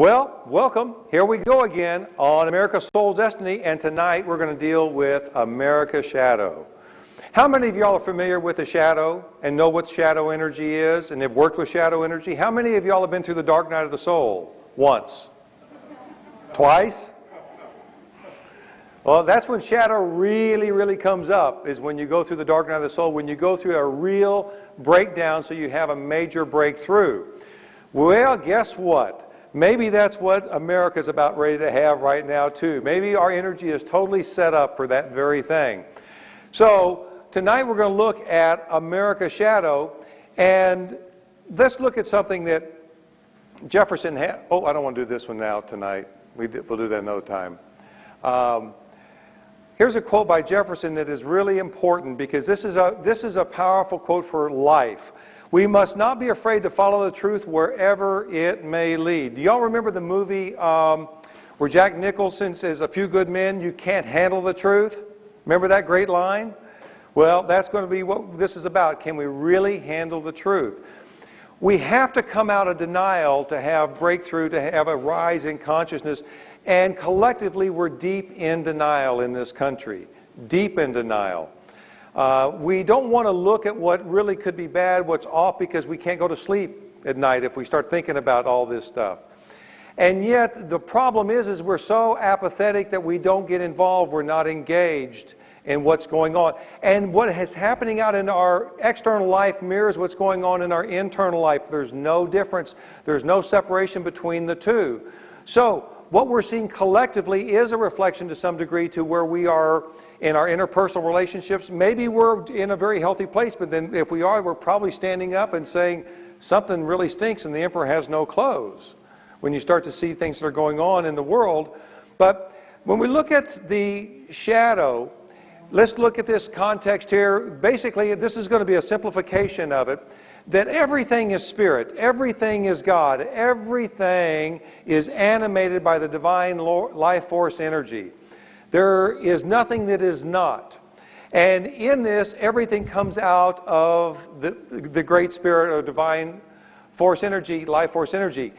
Well, welcome. Here we go again on America's Soul's Destiny, and tonight we're going to deal with America's Shadow. How many of y'all are familiar with the shadow and know what shadow energy is and have worked with shadow energy? How many of y'all have been through the dark night of the soul? Once? Twice? Well, that's when shadow really comes up, is when you go through the dark night of the soul, when you go through a real breakdown so you have a major breakthrough. Well, guess what? Maybe that's what America's about ready to have right now too. Maybe our energy is totally set up for that very thing. So tonight we're going to look at America's Shadow, and let's look at something that Jefferson had. Oh, I don't want to do this one now tonight. We'll do that another time. Here's a quote by Jefferson that is really important, because this is a powerful quote for life. We must not be afraid to follow the truth wherever it may lead. Do y'all remember the movie where Jack Nicholson says, "A few good men, you can't handle the truth"? Remember that great line? Well, that's going to be what this is about. Can we really handle the truth? We have to come out of denial to have breakthrough, to have a rise in consciousness. And collectively, we're deep in denial in this country. Deep in denial. We don't want to look at what really could be bad, what's off, because we can't go to sleep at night if we start thinking about all this stuff. And yet, the problem is we're so apathetic that we don't get involved. We're not engaged in what's going on. And what is happening out in our external life mirrors what's going on in our internal life. There's no difference. There's no separation between the two. So, what we're seeing collectively is a reflection to some degree to where we are in our interpersonal relationships. Maybe we're in a very healthy place, but then if we are, we're probably standing up and saying something really stinks and the emperor has no clothes when you start to see things that are going on in the world. But when we look at the shadow, let's look at this context here. Basically, this is going to be a simplification of it. That everything is spirit, everything is God, everything is animated by the divine life force energy. There is nothing that is not. And in this, everything comes out of the great spirit or divine force energy, life force energy.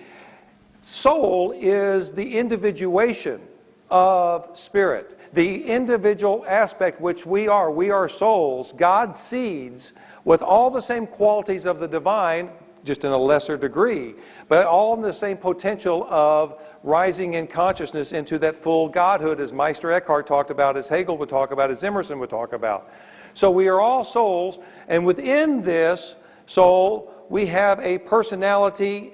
Soul is the individuation of spirit, the individual aspect which we are. We are souls, God's seeds, with all the same qualities of the divine, just in a lesser degree, but all in the same potential of rising in consciousness into that full Godhood, as Meister Eckhart talked about, as Hegel would talk about, as Emerson would talk about. So we are all souls, and within this soul, we have a personality,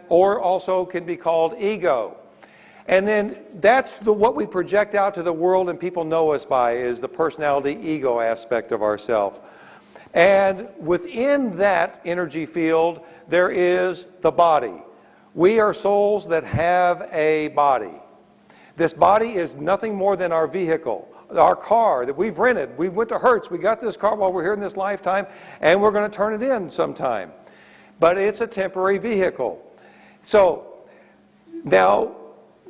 or also can be called ego. And then that's what we project out to the world and people know us by, is the personality ego aspect of ourself. And within that energy field, there is the body. We are souls that have a body. This body is nothing more than our vehicle, our car that we've rented. We went to Hertz, we got this car while we're here in this lifetime, and we're going to turn it in sometime. But it's a temporary vehicle. So, now,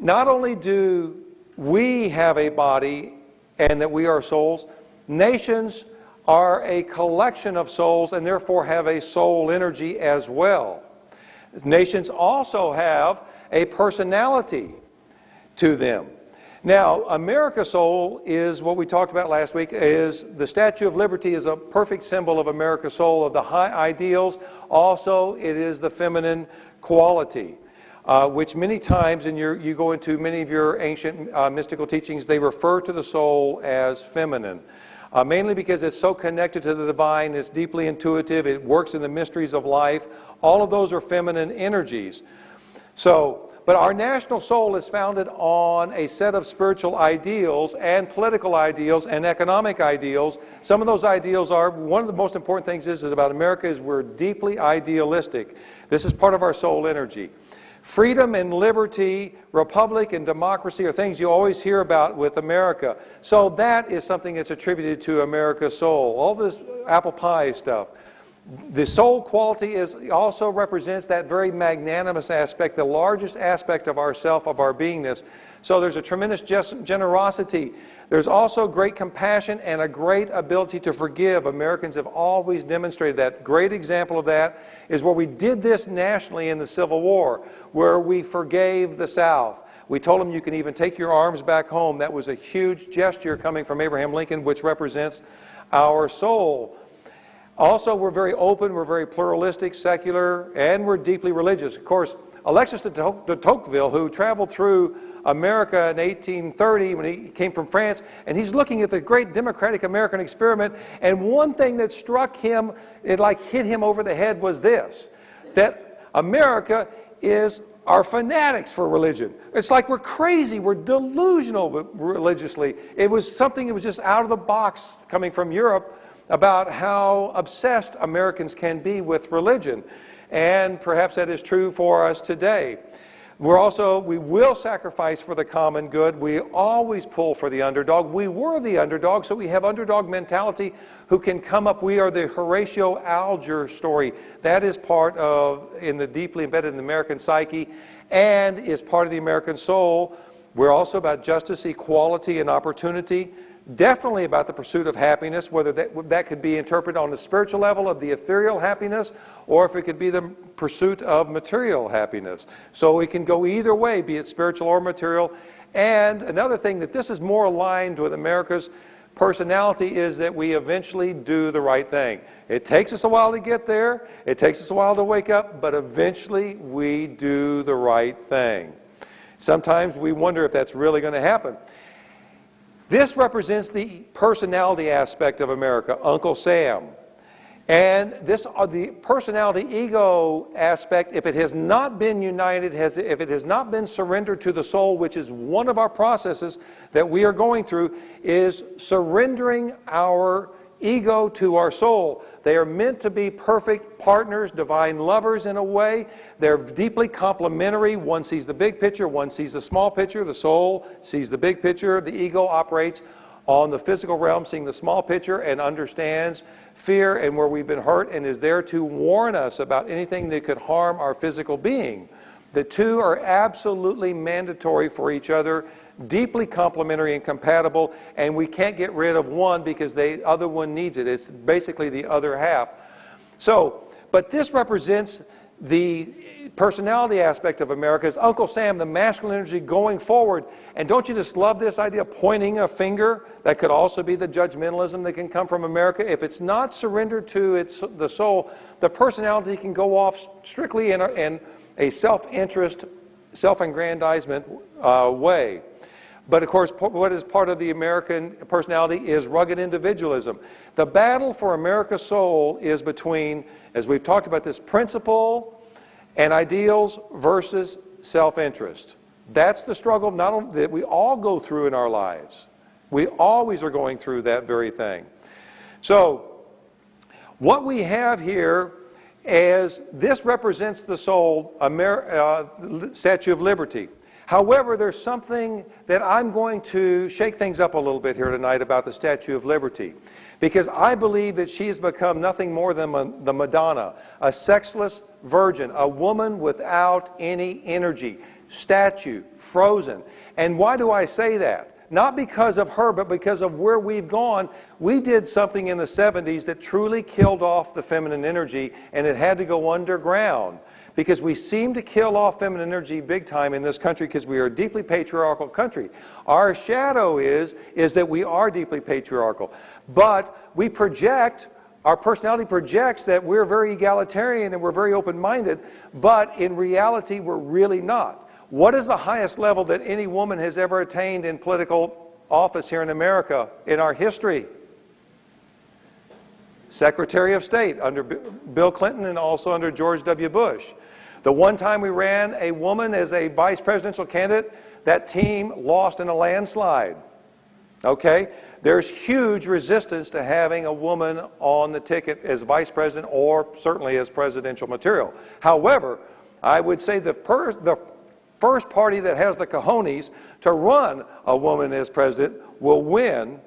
not only do we have a body and that we are souls, nations are a collection of souls and therefore have a soul energy as well. Nations also have a personality to them. Now, America's soul is what we talked about last week, is the Statue of Liberty is a perfect symbol of America's soul, of the high ideals. Also, it is the feminine quality. Which many times, and you go into many of your ancient mystical teachings, they refer to the soul as feminine. Mainly because it's so connected to the divine, it's deeply intuitive, it works in the mysteries of life. All of those are feminine energies. But our national soul is founded on a set of spiritual ideals and political ideals and economic ideals. Some of those ideals are, one of the most important things is about America is we're deeply idealistic. This is part of our soul energy. Freedom and liberty, republic and democracy are things you always hear about with America. So that is something that's attributed to America's soul. All this apple pie stuff. The soul quality also represents that very magnanimous aspect, the largest aspect of ourself, of our beingness. So there's a tremendous generosity. There's also great compassion and a great ability to forgive. Americans have always demonstrated that. Great example of that is where we did this nationally in the Civil War, where we forgave the South. We told them you can even take your arms back home. That was a huge gesture coming from Abraham Lincoln, which represents our soul. Also, we're very open, we're very pluralistic, secular, and we're deeply religious. Of course, Alexis de Tocqueville, who traveled through America in 1830 when he came from France, and he's looking at the great democratic American experiment, and one thing that struck him, it like hit him over the head, was this, that America are fanatics for religion. It's like we're crazy, we're delusional religiously. It was something that was just out of the box coming from Europe about how obsessed Americans can be with religion. And perhaps that is true for us today. We will sacrifice for the common good. We always pull for the underdog. We were the underdog, so we have underdog mentality who can come up. We are the Horatio Alger story. That is part of, deeply embedded in the American psyche and is part of the American soul. We're also about justice, equality, and opportunity. Definitely about the pursuit of happiness, whether that could be interpreted on the spiritual level of the ethereal happiness, or if it could be the pursuit of material happiness. So it can go either way, be it spiritual or material. And another thing that this is more aligned with America's personality is that we eventually do the right thing. It takes us a while to get there, it takes us a while to wake up, but eventually we do the right thing. Sometimes we wonder if that's really going to happen. This represents the personality aspect of America, Uncle Sam. And the personality ego aspect, if it has not been united, if it has not been surrendered to the soul, which is one of our processes that we are going through, is surrendering our ego to our soul. They are meant to be perfect partners, divine lovers in a way. They're deeply complementary. One sees the big picture, one sees the small picture. The soul sees the big picture. The ego operates on the physical realm, seeing the small picture, and understands fear and where we've been hurt, and is there to warn us about anything that could harm our physical being. The two are absolutely mandatory for each other, deeply complementary and compatible, and we can't get rid of one because the other one needs it. It's basically the other half. But this represents the personality aspect of America, is Uncle Sam, the masculine energy going forward. And don't you just love this idea of pointing a finger? That could also be the judgmentalism that can come from America. If it's not surrendered to the soul, the personality can go off strictly in a self-interest, self-aggrandizement way. But of course, what is part of the American personality is rugged individualism. The battle for America's soul is between, as we've talked about, this principle and ideals versus self-interest. That's the struggle that we all go through in our lives. We always are going through that very thing. So, what we have here is, this represents the soul, Statue of Liberty. However, there's something that I'm going to shake things up a little bit here tonight about the Statue of Liberty. Because I believe that she has become nothing more than the Madonna, a sexless virgin, a woman without any energy, statue, frozen. And why do I say that? Not because of her, but because of where we've gone. We did something in the 70s that truly killed off the feminine energy, and it had to go underground. Because we seem to kill off feminine energy big time in this country because we are a deeply patriarchal country. Our shadow is that we are deeply patriarchal. But we project, our personality projects that we're very egalitarian and we're very open-minded, but in reality we're really not. What is the highest level that any woman has ever attained in political office here in America in our history? Secretary of State under Bill Clinton and also under George W. Bush. The one time we ran a woman as a vice presidential candidate, that team lost in a landslide. Okay? There's huge resistance to having a woman on the ticket as vice president or certainly as presidential material. However, I would say the first party that has the cojones to run a woman as president will win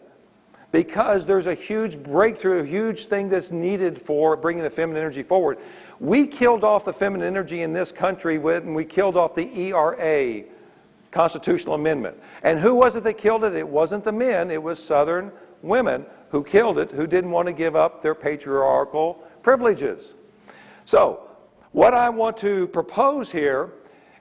because there's a huge breakthrough, a huge thing that's needed for bringing the feminine energy forward. We killed off the feminine energy in this country when we killed off the ERA, Constitutional Amendment. And who was it that killed it? It wasn't the men, it was Southern women who killed it, who didn't want to give up their patriarchal privileges. So, what I want to propose here,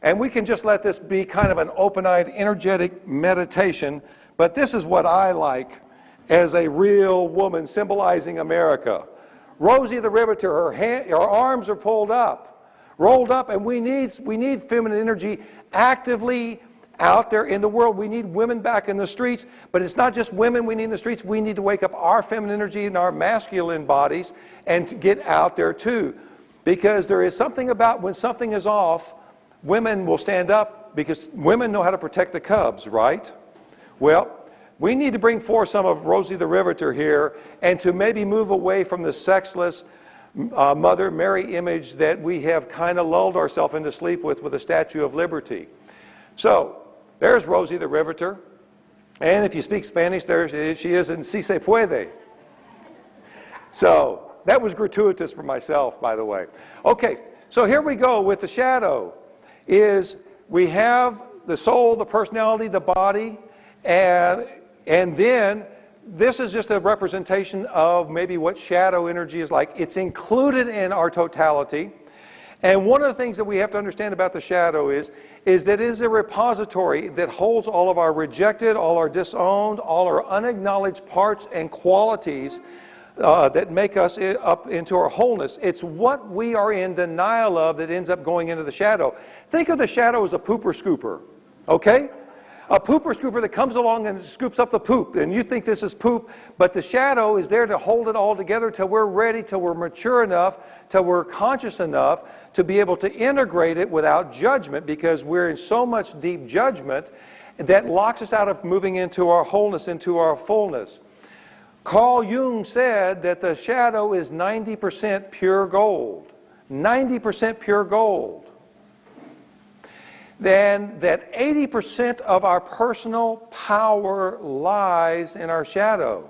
and we can just let this be kind of an open-eyed, energetic meditation, but this is what I like as a real woman symbolizing America. Rosie the Riveter, her arms are pulled up, rolled up, and we need feminine energy actively out there in the world. We need women back in the streets, but it's not just women we need in the streets. We need to wake up our feminine energy in our masculine bodies and get out there too. Because there is something about when something is off, women will stand up because women know how to protect the cubs, right? Well, we need to bring forth some of Rosie the Riveter here and to maybe move away from the sexless Mother Mary image that we have kind of lulled ourselves into sleep with the Statue of Liberty. So, there's Rosie the Riveter. And if you speak Spanish, there she is in Si Se Puede. So, that was gratuitous for myself, by the way. Okay, so here we go with the shadow. We have the soul, the personality, the body, and then this is just a representation of maybe what shadow energy is like. It's included in our totality. And one of the things that we have to understand about the shadow is that it is a repository that holds all of our rejected, all our disowned, all our unacknowledged parts and qualities that make us up into our wholeness. It's what we are in denial of that ends up going into the shadow. Think of the shadow as a pooper scooper, okay? A pooper scooper that comes along and scoops up the poop, and you think this is poop, but the shadow is there to hold it all together till we're ready, till we're mature enough, till we're conscious enough to be able to integrate it without judgment, because we're in so much deep judgment that locks us out of moving into our wholeness, into our fullness. Carl Jung said that the shadow is 90% pure gold. 90% pure gold. Then that 80% of our personal power lies in our shadow.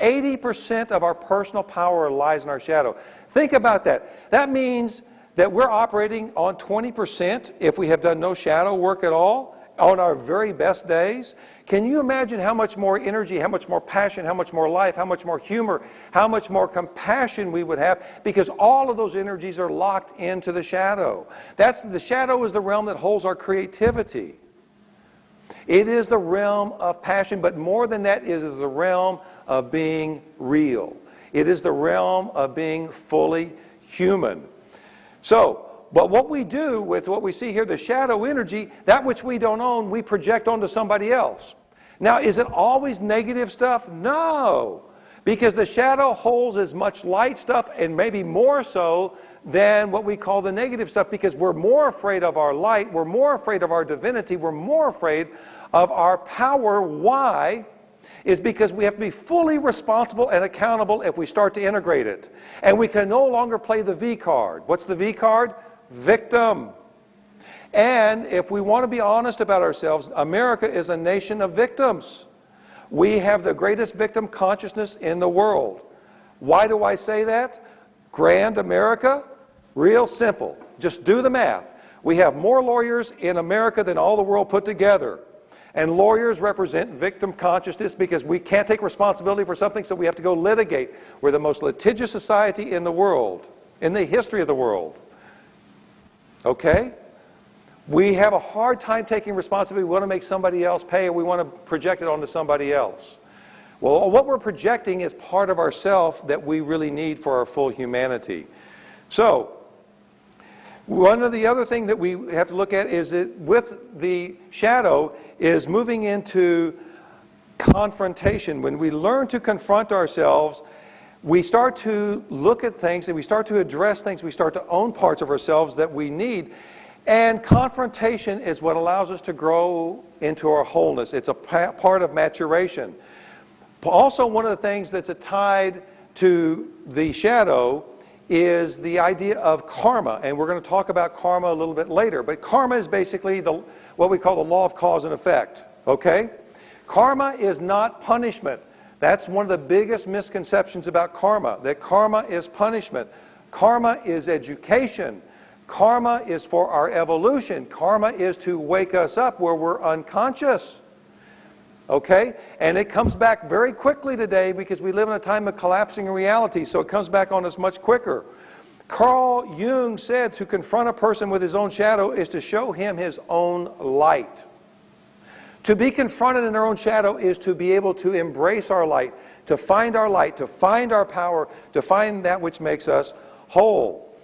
80% of our personal power lies in our shadow. Think about that. That means that we're operating on 20% if we have done no shadow work at all on our very best days. Can you imagine how much more energy, how much more passion, how much more life, how much more humor, how much more compassion we would have, because all of those energies are locked into the shadow. The shadow is the realm that holds our creativity. It is the realm of passion, but more than that, it is the realm of being real. It is the realm of being fully human. But what we do with what we see here, the shadow energy, that which we don't own, we project onto somebody else. Now, is it always negative stuff? No. Because the shadow holds as much light stuff, and maybe more so than what we call the negative stuff, because we're more afraid of our light, we're more afraid of our divinity, we're more afraid of our power. Why? Is because we have to be fully responsible and accountable if we start to integrate it. And we can no longer play the V card. What's the V card? Victim. And if we want to be honest about ourselves, America is a nation of victims. We have the greatest victim consciousness in the world. Why do I say that? Grand America? Real simple. Just do the math. We have more lawyers in America than all the world put together. And lawyers represent victim consciousness because we can't take responsibility for something, so we have to go litigate. We're the most litigious society in the world, in the history of the world. Okay? We have a hard time taking responsibility. We want to make somebody else pay, or we want to project it onto somebody else. Well, what we're projecting is part of ourself that we really need for our full humanity. So, one of the other thing that we have to look at is that with the shadow is moving into confrontation. When we learn to confront ourselves, we start to look at things and we start to address things. We start to own parts of ourselves that we need. And confrontation is what allows us to grow into our wholeness. It's a part of maturation. Also, one of the things that's tied to the shadow is the idea of karma. And we're going to talk about karma a little bit later. But karma is basically what we call the law of cause and effect. Okay? Karma is not punishment. That's one of the biggest misconceptions about karma, that karma is punishment. Karma is education. Karma is for our evolution. Karma is to wake us up where we're unconscious. Okay? And it comes back very quickly today because we live in a time of collapsing reality, so it comes back on us much quicker. Carl Jung said to confront a person with his own shadow is to show him his own light. To be confronted in our own shadow is to be able to embrace our light, to find our power, to find that which makes us whole.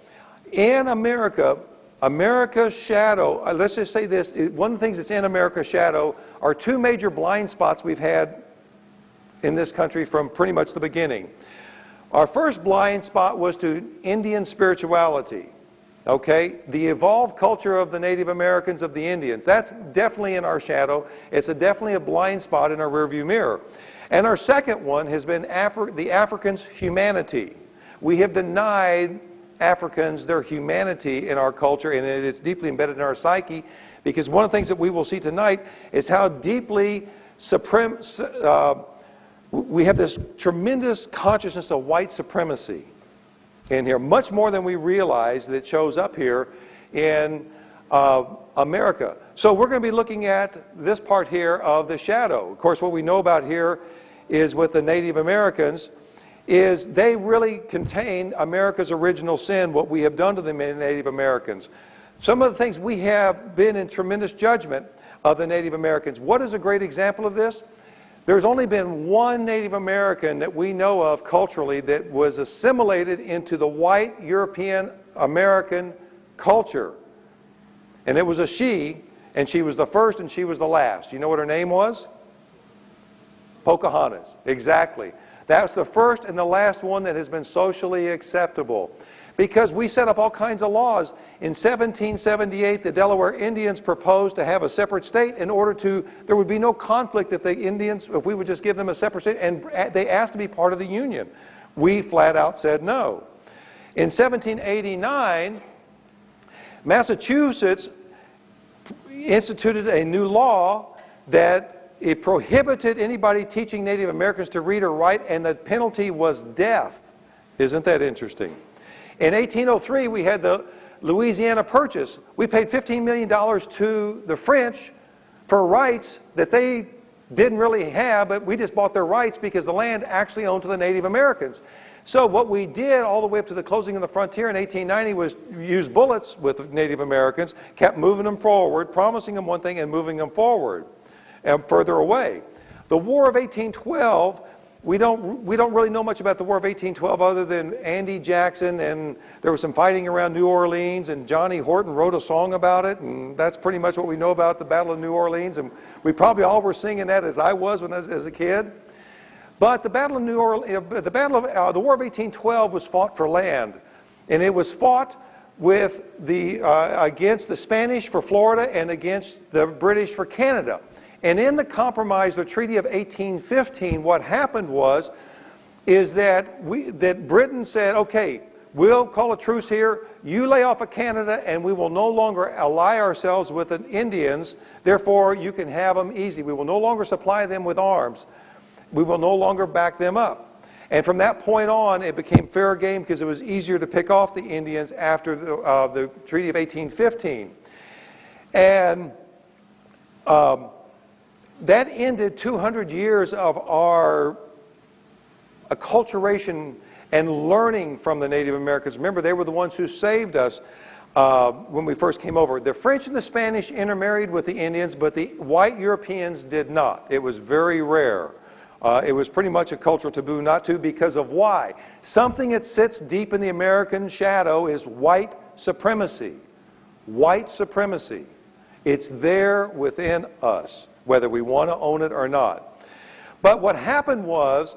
In America, America's shadow, let's just say this, one of the things that's in America's shadow are two major blind spots we've had in this country from pretty much the beginning. Our first blind spot was to Indian spirituality. Okay, the evolved culture of the Native Americans, of the Indians, that's definitely in our shadow. It's definitely a blind spot in our rearview mirror. And our second one has been the Africans' humanity. We have denied Africans their humanity in our culture, and it's deeply embedded in our psyche, because one of the things that we will see tonight is how deeply we have this tremendous consciousness of white supremacy in here, much more than we realize, that shows up here in America. So we're going to be looking at this part here of the shadow. Of course, what we know about here is with the Native Americans is they really contain America's original sin, what we have done to the Native Americans. Some of the things we have been in tremendous judgment of the Native Americans. What is a great example of this? There's only been one Native American that we know of culturally that was assimilated into the white European American culture. And it was a she, and she was the first and she was the last. You know what her name was? Pocahontas. Exactly. That's the first and the last one that has been socially acceptable. Because we set up all kinds of laws. In 1778, the Delaware Indians proposed to have a separate state in order to, there would be no conflict if the Indians, if we would just give them a separate state, and they asked to be part of the Union. We flat out said no. In 1789, Massachusetts instituted a new law that it prohibited anybody teaching Native Americans to read or write, and the penalty was death. Isn't that interesting? In 1803, we had the Louisiana Purchase. We paid $15 million to the French for rights that they didn't really have, but we just bought their rights because the land actually owned to the Native Americans. So what we did all the way up to the closing of the frontier in 1890 was use bullets with Native Americans, kept moving them forward, promising them one thing and moving them forward and further away. The War of 1812, we don't really know much about the War of 1812 other than Andy Jackson, and there was some fighting around New Orleans, and Johnny Horton wrote a song about it, and that's pretty much what we know about the Battle of New Orleans, and we probably all were singing that as I was when I was as a kid. But the Battle of New Orleans, the War of 1812 was fought for land, and it was fought with against the Spanish for Florida and against the British for Canada. And in the compromise, the Treaty of 1815, what happened is that Britain said, okay, we'll call a truce here, you lay off of Canada, and we will no longer ally ourselves with the Indians, therefore you can have them easy. We will no longer supply them with arms. We will no longer back them up. And from that point on, it became fair game because it was easier to pick off the Indians after the Treaty of 1815. And that ended 200 years of our acculturation and learning from the Native Americans. Remember, they were the ones who saved us when we first came over. The French and the Spanish intermarried with the Indians, but the white Europeans did not. It was very rare. It was pretty much a cultural taboo not to, because of why? Something that sits deep in the American shadow is white supremacy. White supremacy. It's there within us, whether we want to own it or not. But what happened was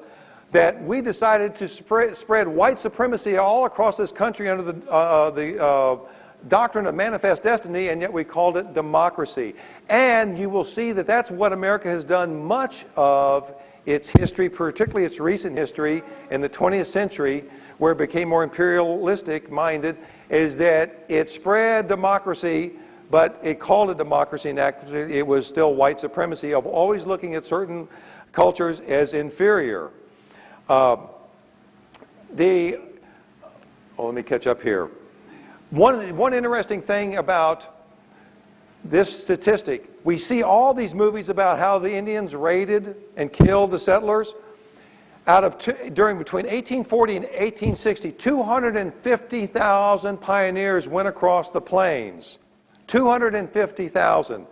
that we decided to spread white supremacy all across this country under the doctrine of manifest destiny, and yet we called it democracy. And you will see that that's what America has done much of its history, particularly its recent history in the 20th century, where it became more imperialistic minded, is that it spread democracy, but it called it democracy, and actually it was still white supremacy of always looking at certain cultures as inferior. Let me catch up here. One interesting thing about this statistic, we see all these movies about how the Indians raided and killed the settlers. During between 1840 and 1860, 250,000 pioneers went across the plains. 250,000.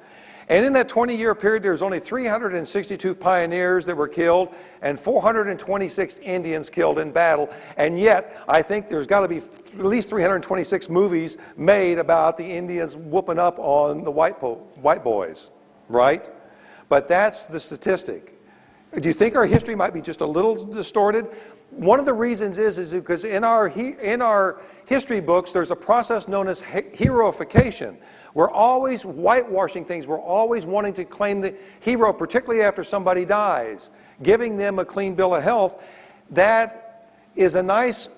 And in that 20-year period, there was only 362 pioneers that were killed and 426 Indians killed in battle. And yet, I think there's got to be at least 326 movies made about the Indians whooping up on the white boys, right? But that's the statistic. Do you think our history might be just a little distorted? One of the reasons is because in our history books, there's a process known as heroification. We're always whitewashing things. We're always wanting to claim the hero, particularly after somebody dies, giving them a clean bill of health. That is a nice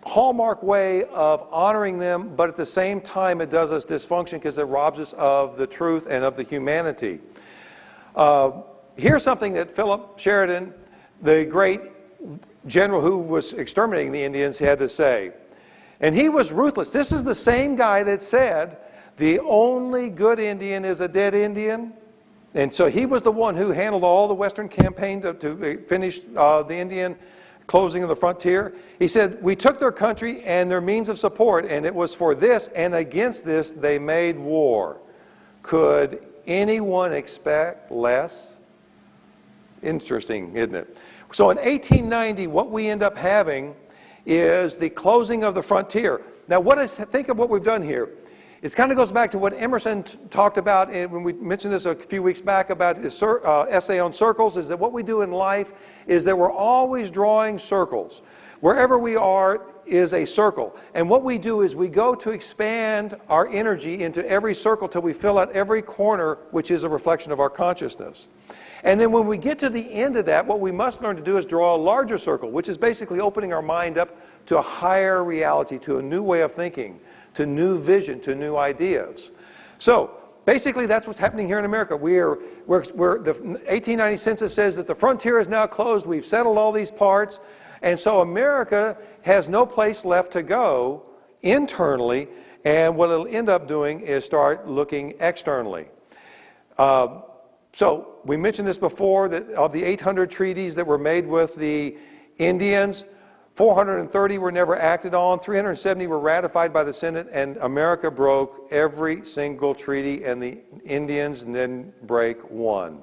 hallmark way of honoring them, but at the same time, it does us dysfunction because it robs us of the truth and of the humanity. Here's something that Philip Sheridan, the great general who was exterminating the Indians, had to say. And he was ruthless. This is the same guy that said, the only good Indian is a dead Indian. And so he was the one who handled all the Western campaign to finish the Indian closing of the frontier. He said, we took their country and their means of support, and it was for this, and against this they made war. Could anyone expect less? Interesting, isn't it? So in 1890, what we end up having is the closing of the frontier. Now, think of what we've done here. It kind of goes back to what Emerson talked about when we mentioned this a few weeks back about his essay on circles, is that what we do in life is that we're always drawing circles. Wherever we are is a circle. And what we do is we go to expand our energy into every circle till we fill out every corner, which is a reflection of our consciousness. And then when we get to the end of that, what we must learn to do is draw a larger circle, which is basically opening our mind up to a higher reality, to a new way of thinking, to new vision, to new ideas. So basically that's what's happening here in America. The 1890 census says that the frontier is now closed. We've settled all these parts. And so America has no place left to go internally. And what it'll end up doing is start looking externally. So we mentioned this before, that of the 800 treaties that were made with the Indians, 430 were never acted on, 370 were ratified by the Senate, and America broke every single treaty, and the Indians didn't break one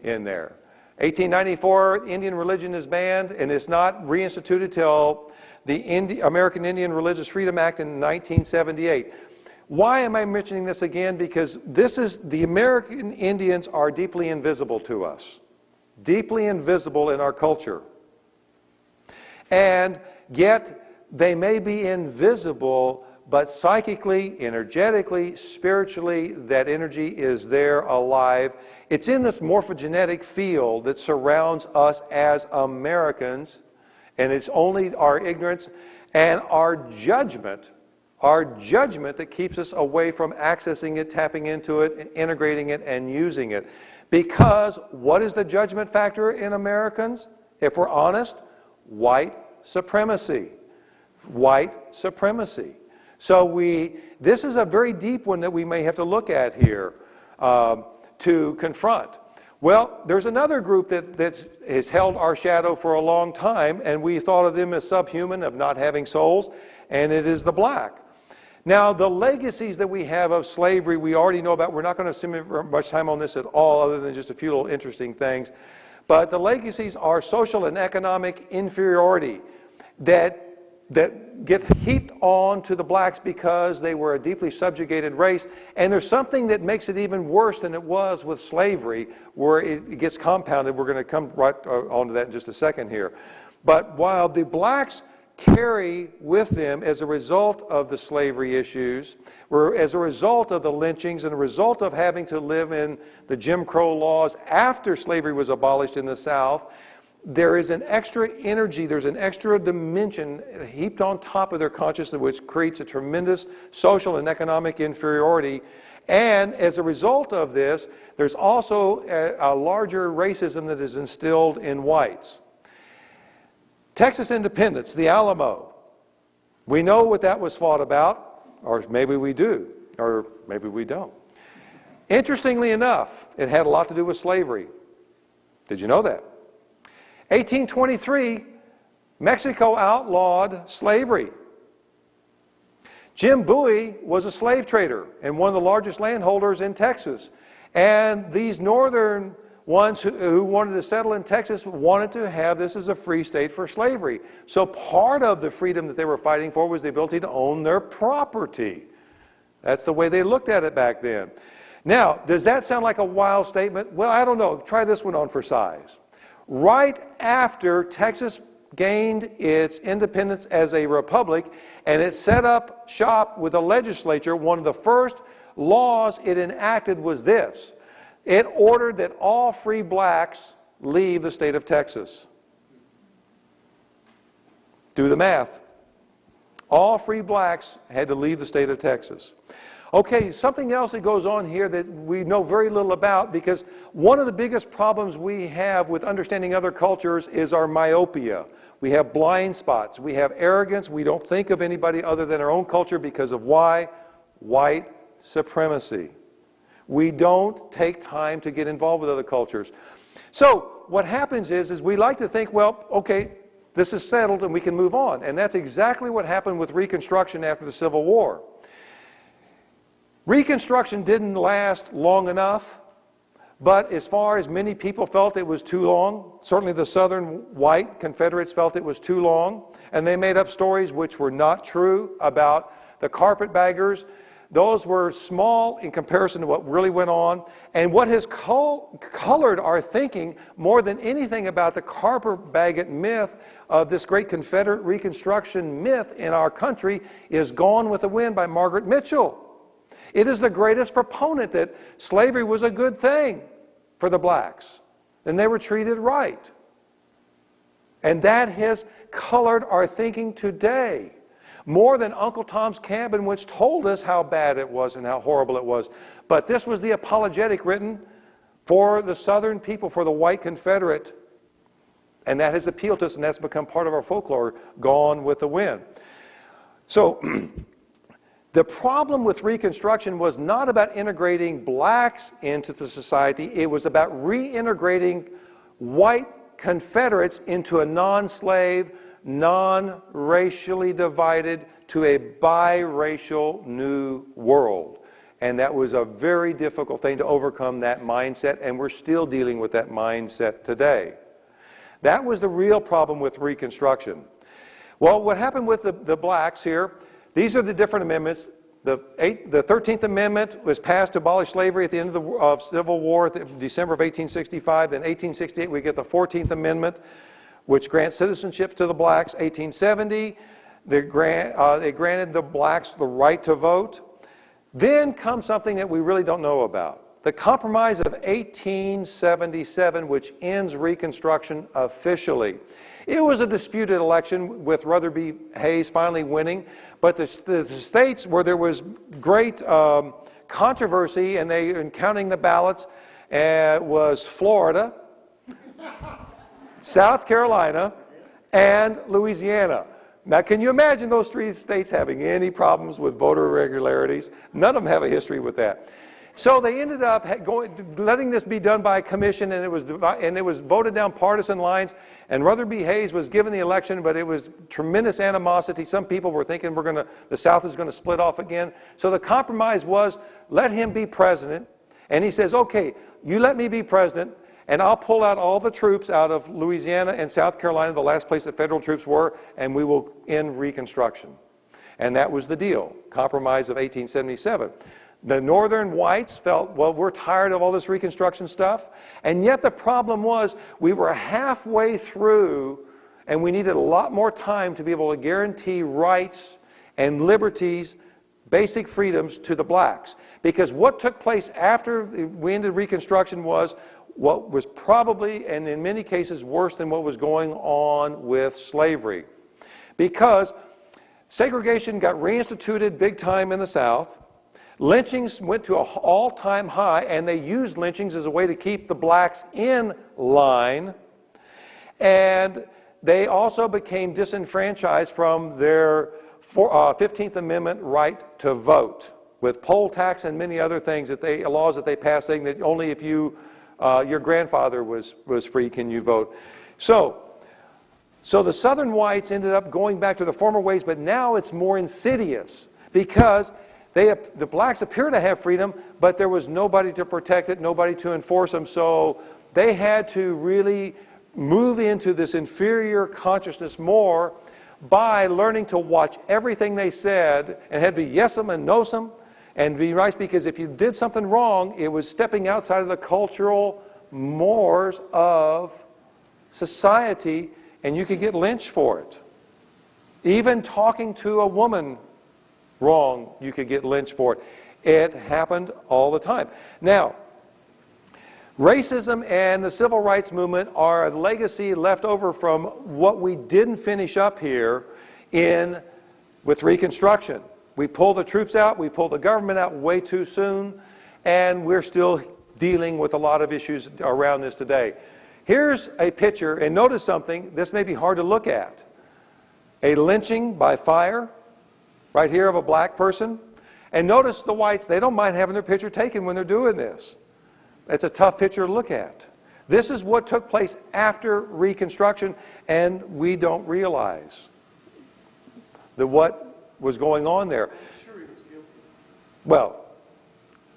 in there. 1894, Indian religion is banned, and it's not reinstituted till the American Indian Religious Freedom Act in 1978. Why am I mentioning this again? Because the American Indians are deeply invisible to us. Deeply invisible in our culture. And yet, they may be invisible, but psychically, energetically, spiritually, that energy is there alive. It's in this morphogenetic field that surrounds us as Americans, and it's only our ignorance and our judgment that keeps us away from accessing it, tapping into it, integrating it, and using it. Because what is the judgment factor in Americans? If we're honest, white supremacy. White supremacy. So this is a very deep one that we may have to look at here to confront. Well, there's another group that has held our shadow for a long time, and we thought of them as subhuman, of not having souls, and it is the black. Now, the legacies that we have of slavery, we already know about. We're not going to spend much time on this at all, other than just a few little interesting things. But the legacies are social and economic inferiority that get heaped on to the blacks because they were a deeply subjugated race. And there's something that makes it even worse than it was with slavery, where it gets compounded. We're going to come right onto that in just a second here. But while the blacks carry with them, as a result of the slavery issues, or as a result of the lynchings and a result of having to live in the Jim Crow laws after slavery was abolished in the South, there is an extra energy, there's an extra dimension heaped on top of their consciousness, which creates a tremendous social and economic inferiority. And as a result of this, there's also a larger racism that is instilled in whites. Texas independence, the Alamo. We know what that was fought about, or maybe we do, or maybe we don't. Interestingly enough, it had a lot to do with slavery. Did you know that? 1823, Mexico outlawed slavery. Jim Bowie was a slave trader and one of the largest landholders in Texas. And these northern ones who wanted to settle in Texas wanted to have this as a free state for slavery. So part of the freedom that they were fighting for was the ability to own their property. That's the way they looked at it back then. Now, does that sound like a wild statement? Well, I don't know. Try this one on for size. Right after Texas gained its independence as a republic and it set up shop with the legislature, one of the first laws it enacted was this. It ordered that all free blacks leave the state of Texas. Do the math. All free blacks had to leave the state of Texas. Okay, something else that goes on here that we know very little about, because one of the biggest problems we have with understanding other cultures is our myopia. We have blind spots. We have arrogance. We don't think of anybody other than our own culture because of why? White supremacy. We don't take time to get involved with other cultures. So what happens is we like to think, well, okay, this is settled and we can move on. And that's exactly what happened with Reconstruction after the Civil War. Reconstruction didn't last long enough, but as far as many people felt it was too long, certainly the Southern white Confederates felt it was too long, and they made up stories which were not true about the carpetbaggers. Those were small in comparison to what really went on, and what has colored our thinking more than anything about the carpetbagger myth of this great Confederate Reconstruction myth in our country is Gone with the Wind by Margaret Mitchell. It is the greatest proponent that slavery was a good thing for the blacks, and they were treated right. And that has colored our thinking today, more than Uncle Tom's Cabin, which told us how bad it was and how horrible it was. But this was the apologetic written for the Southern people, for the white Confederate. And that has appealed to us, and that's become part of our folklore, Gone with the Wind. So the problem with Reconstruction was not about integrating blacks into the society. It was about reintegrating white Confederates into a non-slave, non-racially divided to a biracial new world. And that was a very difficult thing to overcome, that mindset, and we're still dealing with that mindset today. That was the real problem with Reconstruction. Well, what happened with the blacks here, these are the different amendments. The 13th Amendment was passed to abolish slavery at the end of the Civil War, December of 1865. Then 1868, we get the 14th Amendment, which grants citizenship to the blacks. 1870, they granted the blacks the right to vote. Then comes something that we really don't know about. The Compromise of 1877, which ends Reconstruction officially. It was a disputed election with Rutherford B. Hayes finally winning, but the states where there was great controversy and counting the ballots was Florida, South Carolina, and Louisiana. Now, can you imagine those three states having any problems with voter irregularities? None of them have a history with that. So they ended up letting this be done by a commission, and it was voted down partisan lines. And Rutherford B. Hayes was given the election, but it was tremendous animosity. Some people were thinking the South is going to split off again. So the compromise was, let him be president. And he says, okay, you let me be president, and I'll pull out all the troops out of Louisiana and South Carolina, the last place that federal troops were, and we will end Reconstruction. And that was the deal, Compromise of 1877. The northern whites felt, well, we're tired of all this Reconstruction stuff. And yet the problem was we were halfway through and we needed a lot more time to be able to guarantee rights and liberties, basic freedoms to the blacks. Because what took place after we ended Reconstruction was what was probably, and in many cases, worse than what was going on with slavery. Because segregation got reinstituted big time in the South. Lynchings went to an all-time high, and they used lynchings as a way to keep the blacks in line. And they also became disenfranchised from their 15th Amendment right to vote, with poll tax and many other things laws that they passed, saying that only if your grandfather was free can you vote. So the Southern whites ended up going back to the former ways, but now it's more insidious because the blacks appear to have freedom, but there was nobody to protect it, nobody to enforce them. So they had to really move into this inferior consciousness more by learning to watch everything they said and had to be yes-em and no-some and be right, because if you did something wrong, it was stepping outside of the cultural mores of society, and you could get lynched for it. Even talking to a woman wrong, you could get lynched for it. It happened all the time. Now, racism and the civil rights movement are a legacy left over from what we didn't finish up here with Reconstruction. We pulled the troops out, we pulled the government out way too soon, and we're still dealing with a lot of issues around this today. Here's a picture, and notice something, this may be hard to look at. A lynching by fire, right here, of a black person. And notice the whites, they don't mind having their picture taken when they're doing this. It's a tough picture to look at. This is what took place after Reconstruction, and we don't realize what was going on there. Sure, he was guilty. Well,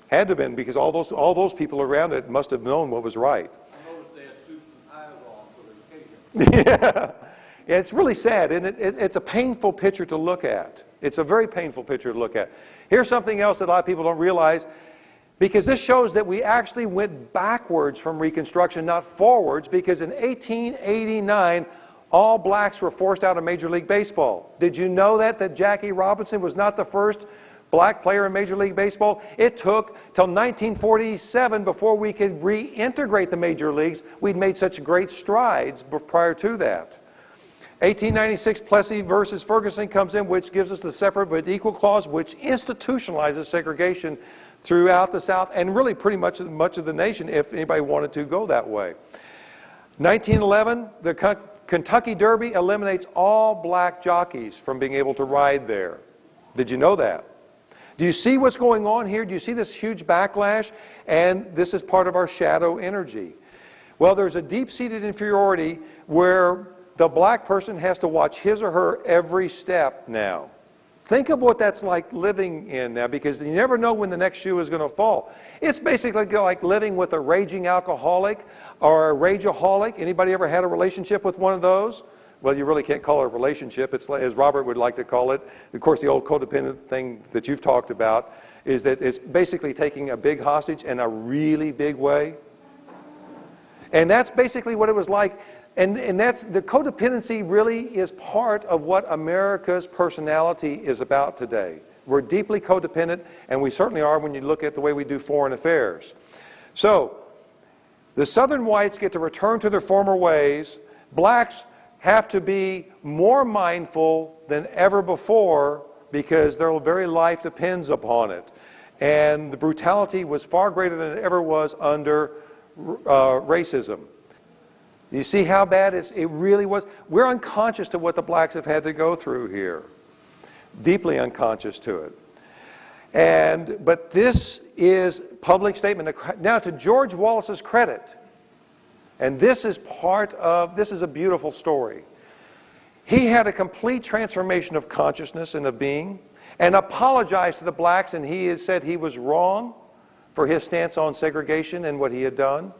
had to have been, because all those people around it must have known what was right. I noticed they had Susan eyes on for the occasion. Yeah, it's really sad, and it's a painful picture to look at. It's a very painful picture to look at. Here's something else that a lot of people don't realize, because this shows that we actually went backwards from Reconstruction, not forwards, because in 1889, all blacks were forced out of Major League Baseball. Did you know that Jackie Robinson was not the first black player in Major League Baseball? It took till 1947 before we could reintegrate the major leagues. We'd made such great strides prior to that. 1896, Plessy versus Ferguson comes in, which gives us the separate but equal clause, which institutionalizes segregation throughout the South and really pretty much of the nation if anybody wanted to go that way. 1911, the Kentucky Derby eliminates all black jockeys from being able to ride there. Did you know that? Do you see what's going on here? Do you see this huge backlash? And this is part of our shadow energy. Well, there's a deep-seated inferiority where the black person has to watch his or her every step now. Think of what that's like living in now, because you never know when the next shoe is going to fall. It's basically like living with a raging alcoholic or a rageaholic. Anybody ever had a relationship with one of those? Well, you really can't call it a relationship. It's like, as Robert would like to call it. Of course, the old codependent thing that you've talked about is that it's basically taking a big hostage in a really big way. And that's basically what it was like. And that's, the codependency really is part of what America's personality is about today. We're deeply codependent, and we certainly are when you look at the way we do foreign affairs. So, the Southern whites get to return to their former ways. Blacks have to be more mindful than ever before because their very life depends upon it. And the brutality was far greater than it ever was under racism. You see how bad it really was? We're unconscious to what the blacks have had to go through here. Deeply unconscious to it. But this is public statement. Now, to George Wallace's credit, and this is a beautiful story. He had a complete transformation of consciousness and of being, and apologized to the blacks, and he has said he was wrong for his stance on segregation and what he had done.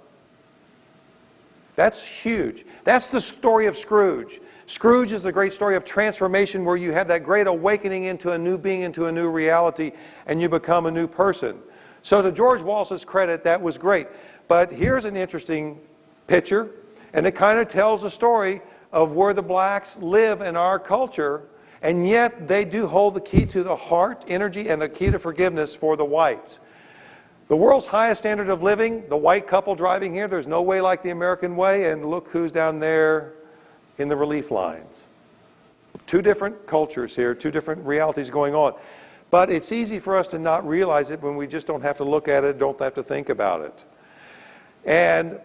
That's huge. That's the story of Scrooge. Scrooge is the great story of transformation where you have that great awakening into a new being, into a new reality, and you become a new person. So to George Wallace's credit, that was great. But here's an interesting picture, and it kind of tells a story of where the blacks live in our culture, and yet they do hold the key to the heart, energy, and the key to forgiveness for the whites. The world's highest standard of living, the white couple driving here, there's no way like the American way, and look who's down there in the relief lines. Two different cultures here, two different realities going on. But it's easy for us to not realize it when we just don't have to look at it, don't have to think about it. And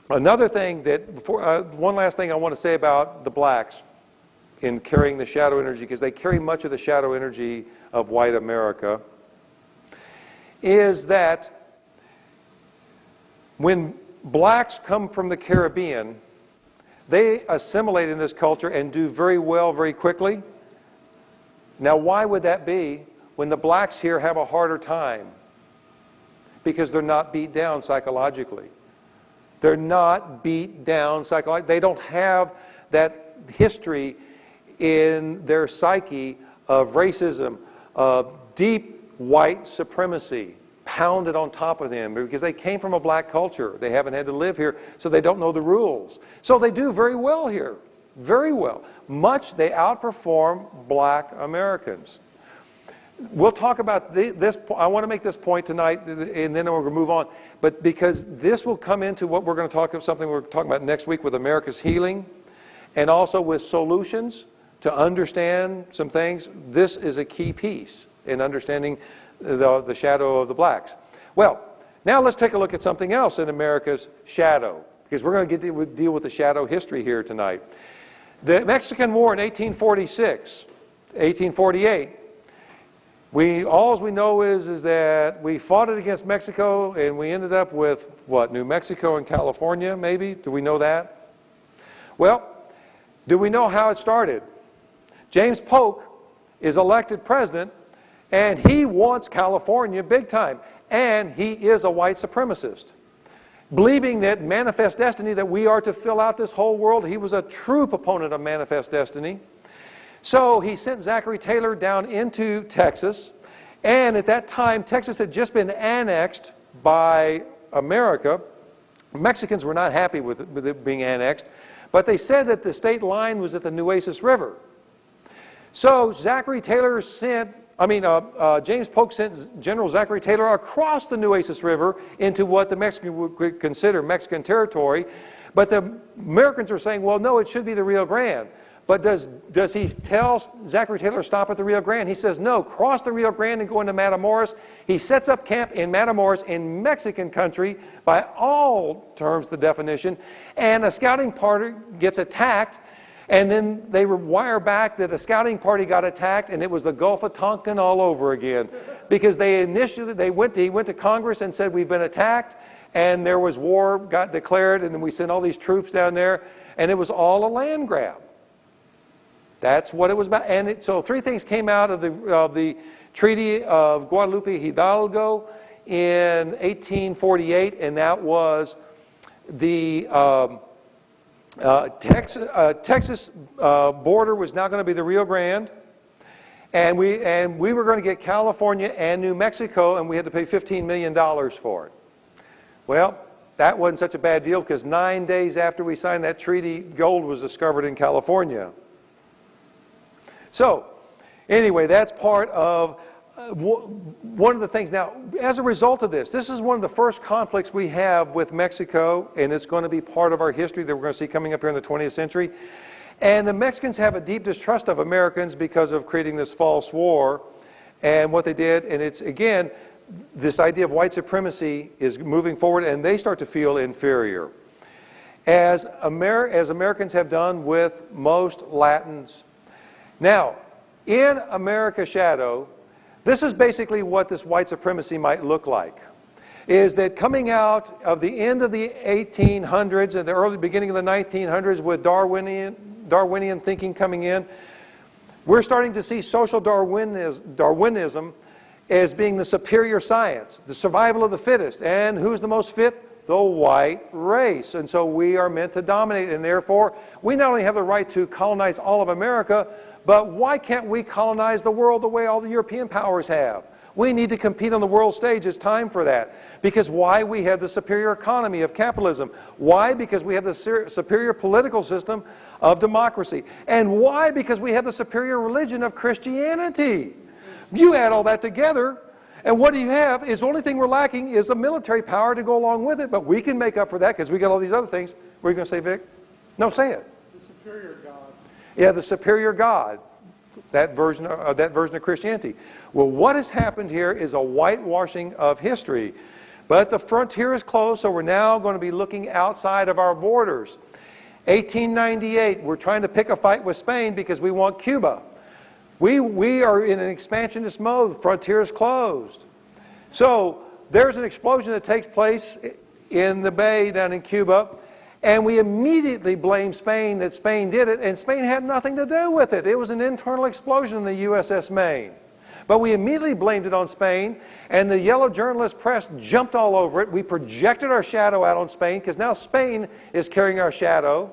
another thing one last thing I want to say about the blacks in carrying the shadow energy, because they carry much of the shadow energy of white America, is that when blacks come from the Caribbean, they assimilate in this culture and do very well very quickly. Now, why would that be when the blacks here have a harder time? Because they're not beat down psychologically. They're not beat down psychologically. They don't have that history in their psyche of racism, of deep white supremacy pounded on top of them, because they came from a black culture. They haven't had to live here, so they don't know the rules. So they do very well here, very well. They outperform black Americans. We'll talk about this. I want to make this point tonight, and then we're going to move on. But because this will come into what we're going to talk about, something we're talking about next week with America's healing, and also with solutions to understand some things. This is a key piece in understanding the shadow of the blacks. Well, now let's take a look at something else in America's shadow, because we're going to deal with the shadow history here tonight. The Mexican War in 1846, 1848, all we know is that we fought it against Mexico, and we ended up with, what, New Mexico and California, maybe? Do we know that? Well, do we know how it started? James Polk is elected president, and he wants California big time. And he is a white supremacist. Believing that manifest destiny, that we are to fill out this whole world, he was a true proponent of manifest destiny. So he sent Zachary Taylor down into Texas. And at that time, Texas had just been annexed by America. Mexicans were not happy with it being annexed. But they said that the state line was at the Nueces River. So James Polk sent General Zachary Taylor across the Nueces River into what the Mexicans would consider Mexican territory. But the Americans are saying, well, no, it should be the Rio Grande. But does he tell Zachary Taylor to stop at the Rio Grande? He says, no, cross the Rio Grande and go into Matamoros. He sets up camp in Matamoros in Mexican country, by all terms the definition, and a scouting party gets attacked. And then they wire back that a scouting party got attacked, and it was the Gulf of Tonkin all over again. Because he went to Congress and said, we've been attacked, and there was war, got declared, and then we sent all these troops down there, and it was all a land grab. That's what it was about. And so three things came out of the Treaty of Guadalupe Hidalgo in 1848, and that was the Texas border was now going to be the Rio Grande, and we were going to get California and New Mexico, and we had to pay $15 million for it. Well, that wasn't such a bad deal, because 9 days after we signed that treaty, gold was discovered in California. So, anyway, that's part of one of the things. Now, as a result of this is one of the first conflicts we have with Mexico, and it's going to be part of our history that we're going to see coming up here in the 20th century. And the Mexicans have a deep distrust of Americans because of creating this false war and what they did. And it's, again, this idea of white supremacy is moving forward, and they start to feel inferior. As Americans have done with most Latins. Now, in America's shadow, this is basically what this white supremacy might look like. Is that coming out of the end of the 1800s and the early beginning of the 1900s with Darwinian thinking coming in, we're starting to see social Darwinism as being the superior science, the survival of the fittest. And who's the most fit? The white race. And so we are meant to dominate, and therefore we not only have the right to colonize all of America, but why can't we colonize the world the way all the European powers have? We need to compete on the world stage. It's time for that. Because why? We have the superior economy of capitalism. Why? Because we have the superior political system of democracy. And why? Because we have the superior religion of Christianity. You add all that together, And what do you have is the only thing we're lacking is the military power to go along with it. But we can make up for that because we got all these other things. What are you going to say, Vic? No, say it. The superior God. Yeah, the superior God. That version of Christianity. Well, what has happened here is a whitewashing of history. But the frontier is closed, so we're now going to be looking outside of our borders. 1898, we're trying to pick a fight with Spain because we want Cuba. We are in an expansionist mode. Frontier is closed. So there's an explosion that takes place in the bay down in Cuba, and we immediately blame Spain that Spain did it, and Spain had nothing to do with it. It was an internal explosion in the USS Maine. But we immediately blamed it on Spain, and the yellow journalist press jumped all over it. We projected our shadow out on Spain because now Spain is carrying our shadow.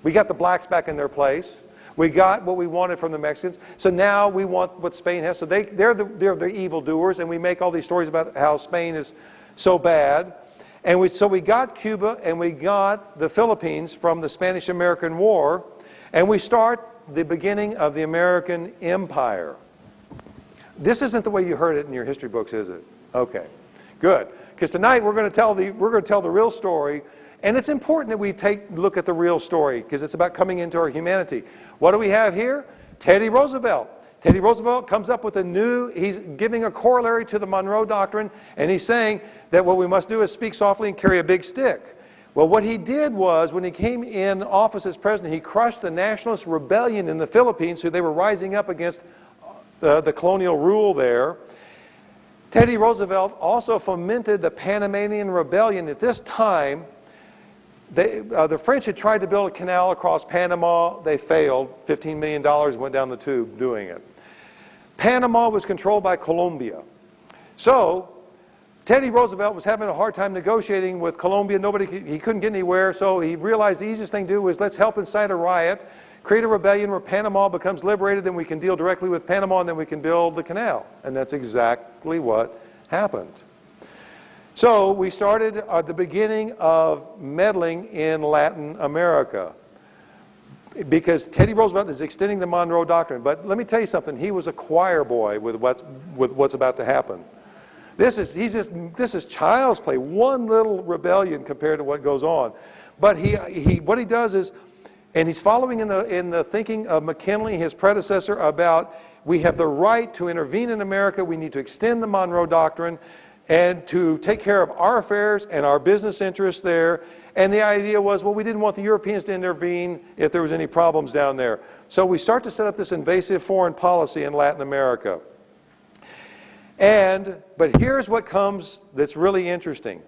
We got the blacks back in their place. We got what we wanted from the Mexicans. So now we want what Spain has. So they're the evildoers, and we make all these stories about how Spain is so bad. And so we got Cuba and we got the Philippines from the Spanish-American War, and we start the beginning of the American Empire. This isn't the way you heard it in your history books, is it? Okay, good. Because tonight we're going to tell the real story, and it's important that we take a look at the real story because it's about coming into our humanity. What do we have here? Teddy Roosevelt. Teddy Roosevelt comes up with he's giving a corollary to the Monroe Doctrine, and he's saying that what we must do is speak softly and carry a big stick. Well, what he did was, when he came in office as president, he crushed the nationalist rebellion in the Philippines, who they were rising up against the colonial rule there. Teddy Roosevelt also fomented the Panamanian Rebellion. At this time, the French had tried to build a canal across Panama. They failed. $15 million went down the tube doing it. Panama was controlled by Colombia. So Teddy Roosevelt was having a hard time negotiating with Colombia. He couldn't get anywhere, so he realized the easiest thing to do was let's help incite a riot, create a rebellion where Panama becomes liberated, then we can deal directly with Panama, and then we can build the canal. And that's exactly what happened. So we started at the beginning of meddling in Latin America because Teddy Roosevelt is extending the Monroe Doctrine. But let me tell you something, he was a choir boy with what's about to happen. This is child's play, one little rebellion compared to what goes on. But what he does is, and he's following in the thinking of McKinley, his predecessor, about we have the right to intervene in America, we need to extend the Monroe Doctrine, and to take care of our affairs and our business interests there. And the idea was, well, we didn't want the Europeans to intervene if there was any problems down there. So we start to set up this invasive foreign policy in Latin America. But here's what comes that's really interesting.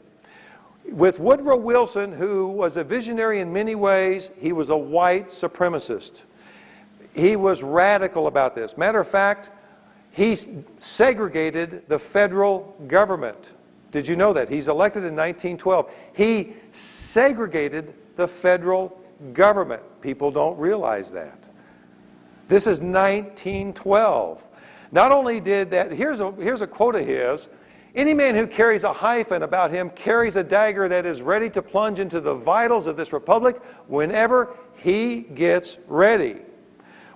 With Woodrow Wilson, who was a visionary in many ways, he was a white supremacist. He was radical about this. Matter of fact, he segregated the federal government. Did you know that? He's elected in 1912. He segregated the federal government. People don't realize that. This is 1912. Not only did that, here's a quote of his. Any man who carries a hyphen about him carries a dagger that is ready to plunge into the vitals of this republic whenever he gets ready.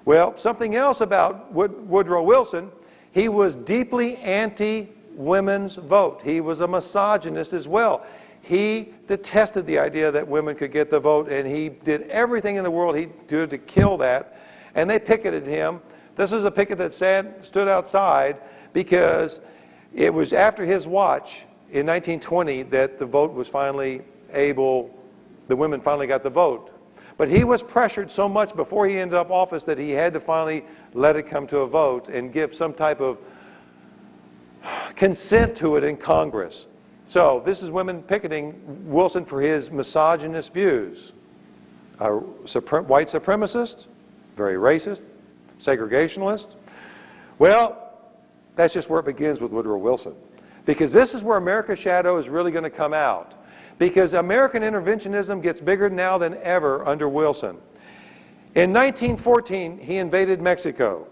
Well, something else about Woodrow Wilson, he was deeply anti-women's vote. He was a misogynist as well. He detested the idea that women could get the vote, and he did everything in the world he did to kill that. And they picketed him. This was a picket that stood outside because it was after his watch in 1920 that the vote was finally the women finally got the vote. But he was pressured so much before he ended up office that he had to finally let it come to a vote and give some type of consent to it in Congress. So this is women picketing Wilson for his misogynist views. A white supremacist, very racist, segregationalist. Well, that's just where it begins with Woodrow Wilson. Because this is where America's shadow is really going to come out. Because American interventionism gets bigger now than ever under Wilson. In 1914, he invaded Mexico.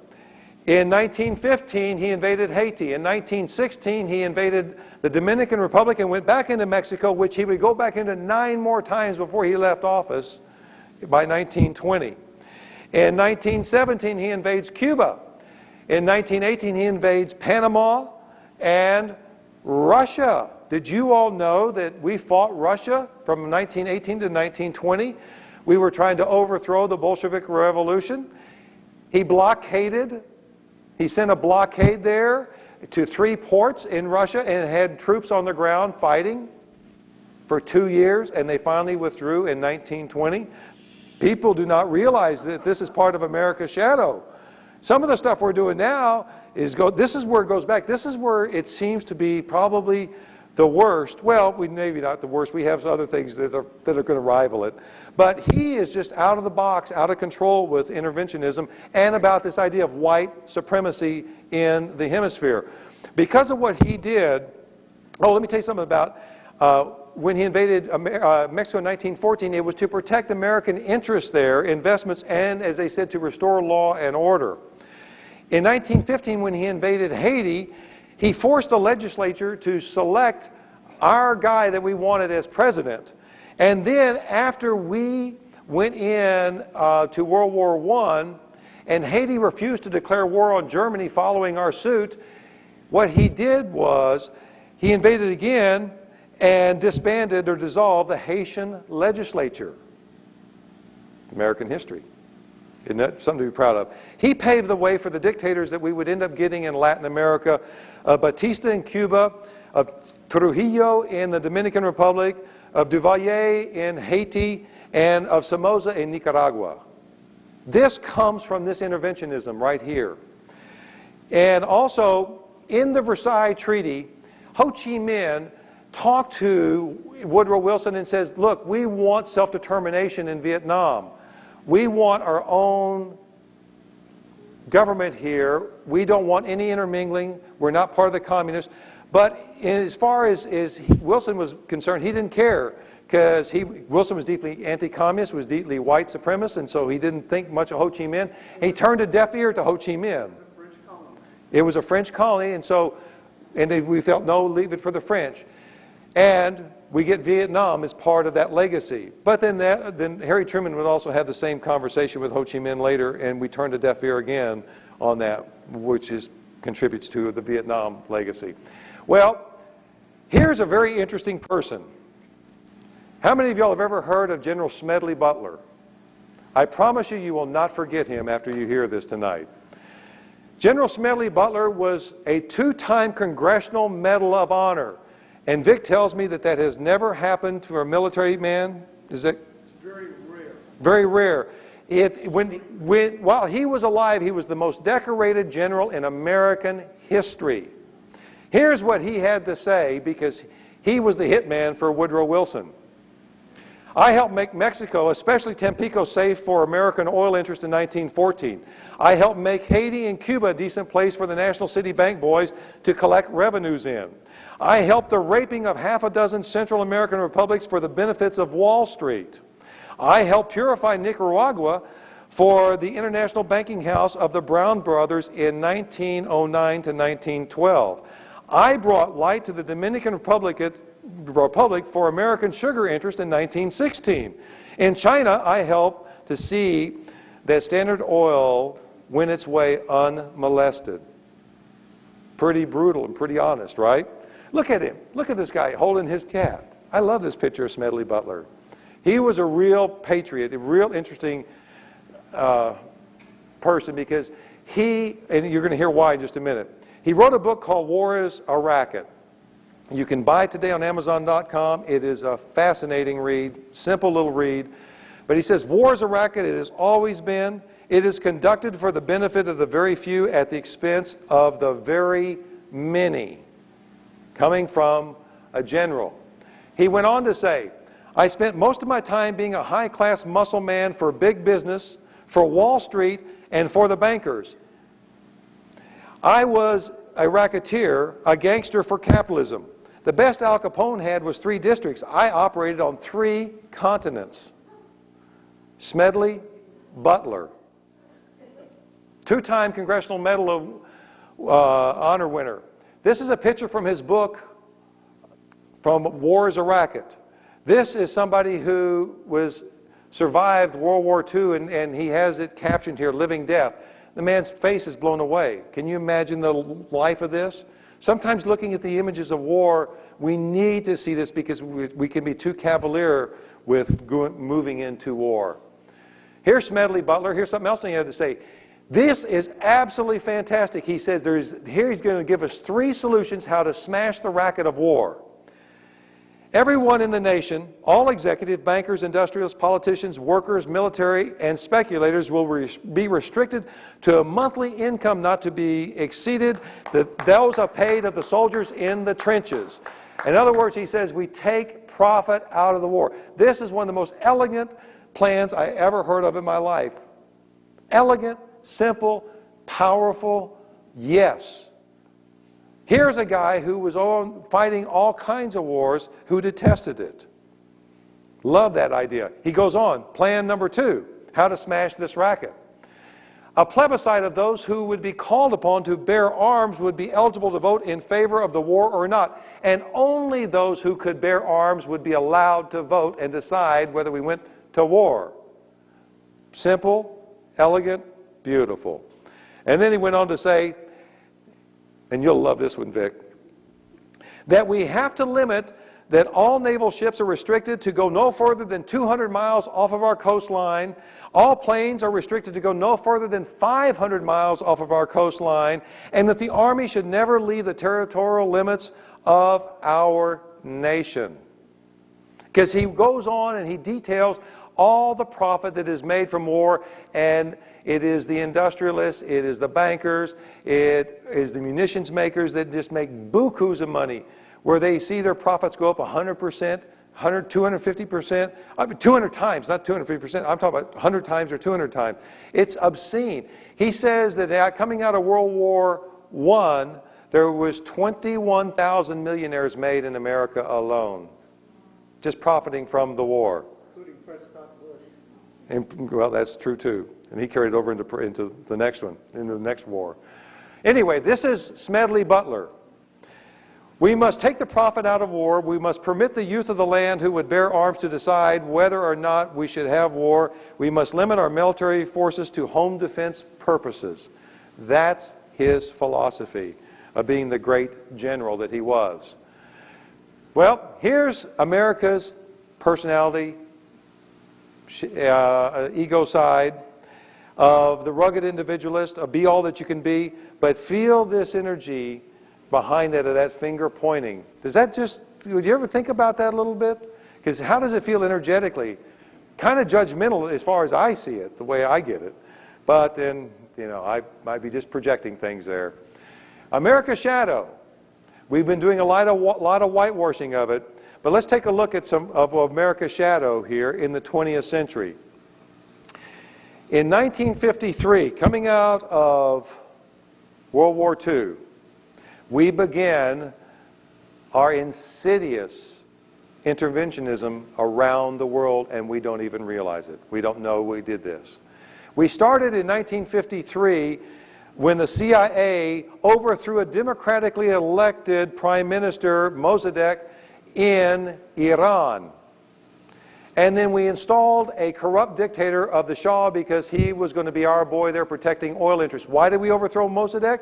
In 1915, he invaded Haiti. In 1916, he invaded the Dominican Republic and went back into Mexico, which he would go back into 9 more times before he left office by 1920. In 1917, he invades Cuba. In 1918, he invades Panama and Russia. Did you all know that we fought Russia from 1918 to 1920? We were trying to overthrow the Bolshevik Revolution. He blockaded. He sent a blockade there to 3 ports in Russia and had troops on the ground fighting for 2 years, and they finally withdrew in 1920. People do not realize that this is part of America's shadow. Some of the stuff we're doing now this is where it goes back. This is where it seems to be probably the worst. Well, maybe not the worst. We have other things that are going to rival it. But he is just out of the box, out of control with interventionism and about this idea of white supremacy in the hemisphere. Because of what he did, let me tell you something about when he invaded Mexico in 1914, it was to protect American interests there, investments, and, as they said, to restore law and order. In 1915, when he invaded Haiti, he forced the legislature to select our guy that we wanted as president. And then after we went in to World War I, and Haiti refused to declare war on Germany following our suit, what he did was he invaded again and disbanded or dissolved the Haitian legislature. American history. Isn't that something to be proud of? He paved the way for the dictators that we would end up getting in Latin America, Batista in Cuba, of Trujillo in the Dominican Republic, of Duvalier in Haiti, and of Somoza in Nicaragua. This comes from this interventionism right here. And also, in the Versailles Treaty, Ho Chi Minh talked to Woodrow Wilson and says, look, we want self-determination in Vietnam. We want our own government here. We don't want any intermingling. We're not part of the communists. But as far as Wilson was concerned, he didn't care, because Wilson was deeply anti-communist, was deeply white supremacist, and so he didn't think much of Ho Chi Minh. And he turned a deaf ear to Ho Chi Minh. It was a French colony, and we felt, no, leave it for the French. And we get Vietnam as part of that legacy. But then Harry Truman would also have the same conversation with Ho Chi Minh later, and we turned a deaf ear again on that, which contributes to the Vietnam legacy. Well, here's a very interesting person. How many of y'all have ever heard of General Smedley Butler? I promise you, you will not forget him after you hear this tonight. General Smedley Butler was a 2-time Congressional Medal of Honor. And Vic tells me that that has never happened to a military man. Is that? It's very rare. Very rare. While he was alive, he was the most decorated general in American history. Here's what he had to say, because he was the hitman for Woodrow Wilson. I helped make Mexico, especially Tampico, safe for American oil interests in 1914. I helped make Haiti and Cuba a decent place for the National City Bank boys to collect revenues in. I helped the raping of half a dozen Central American republics for the benefits of Wall Street. I helped purify Nicaragua for the international banking house of the Brown Brothers in 1909 to 1912. I brought light to the Dominican Republic for American sugar interest in 1916. In China, I helped to see that Standard Oil went its way unmolested. Pretty brutal and pretty honest, right? Look at him. Look at this guy holding his cat. I love this picture of Smedley Butler. He was a real patriot, a real interesting person, because and you're going to hear why in just a minute, he wrote a book called War is a Racket. You can buy it today on Amazon.com. It is a fascinating read, simple little read. But he says, war is a racket, it has always been. It is conducted for the benefit of the very few at the expense of the very many. Coming from a general. He went on to say, I spent most of my time being a high-class muscle man for big business, for Wall Street, and for the bankers. I was a racketeer, a gangster for capitalism. The best Al Capone had was 3 districts. I operated on 3 continents. Smedley Butler. 2-time Congressional Medal of Honor winner. This is a picture from his book, from War is a Racket. This is somebody who survived World War II, and he has it captioned here, Living Death. the man's face is blown away. Can you imagine the life of this? Sometimes looking at the images of war, we need to see this because we can be too cavalier with moving into war. Here's Smedley Butler. Here's something else he had to say. This is absolutely fantastic. He says here he's going to give us 3 solutions how to smash the racket of war. Everyone in the nation, all executive, bankers, industrialists, politicians, workers, military, and speculators will be restricted to a monthly income not to be exceeded those are paid of the soldiers in the trenches. In other words, he says we take profit out of the war. This is one of the most elegant plans I ever heard of in my life. Elegant, simple, powerful, yes. Here's a guy who was fighting all kinds of wars who detested it. Love that idea. He goes on, plan number 2, how to smash this racket. A plebiscite of those who would be called upon to bear arms would be eligible to vote in favor of the war or not. And only those who could bear arms would be allowed to vote and decide whether we went to war. Simple, elegant, beautiful. And then he went on to say, and you'll love this one, Vic, that we have to limit that all naval ships are restricted to go no further than 200 miles off of our coastline. All planes are restricted to go no further than 500 miles off of our coastline, and that the Army should never leave the territorial limits of our nation. Because he goes on and he details all the profit that is made from war, and it is the industrialists, it is the bankers, it is the munitions makers that just make bukus of money, where they see their profits go up 100%, 250%, 200 times, not 250%, I'm talking about 100 times or 200 times. It's obscene. He says that coming out of World War I, there was 21,000 millionaires made in America alone, just profiting from the war. Including Prescott Bush. And, well, that's true too. And he carried it over into the next one, into the next war. Anyway, this is Smedley Butler. We must take the profit out of war. We must permit the youth of the land who would bear arms to decide whether or not we should have war. We must limit our military forces to home defense purposes. That's his philosophy of being the great general that he was. Well, here's America's personality, ego side, of the rugged individualist, of be all that you can be, but feel this energy behind that, of that finger pointing. Does that just, would you ever think about that a little bit? Because how does it feel energetically? Kind of judgmental as far as I see it, the way I get it. But then, you know, I might be just projecting things there. America's shadow. We've been doing a lot of whitewashing of it, but let's take a look at some of America's shadow here in the 20th century. In 1953, coming out of World War II, we began our insidious interventionism around the world, and we don't even realize it. We don't know we did this. We started in 1953 when the CIA overthrew a democratically elected Prime Minister, Mossadegh, in Iran. And then we installed a corrupt dictator of the Shah because he was going to be our boy there protecting oil interests. Why did we overthrow Mossadegh?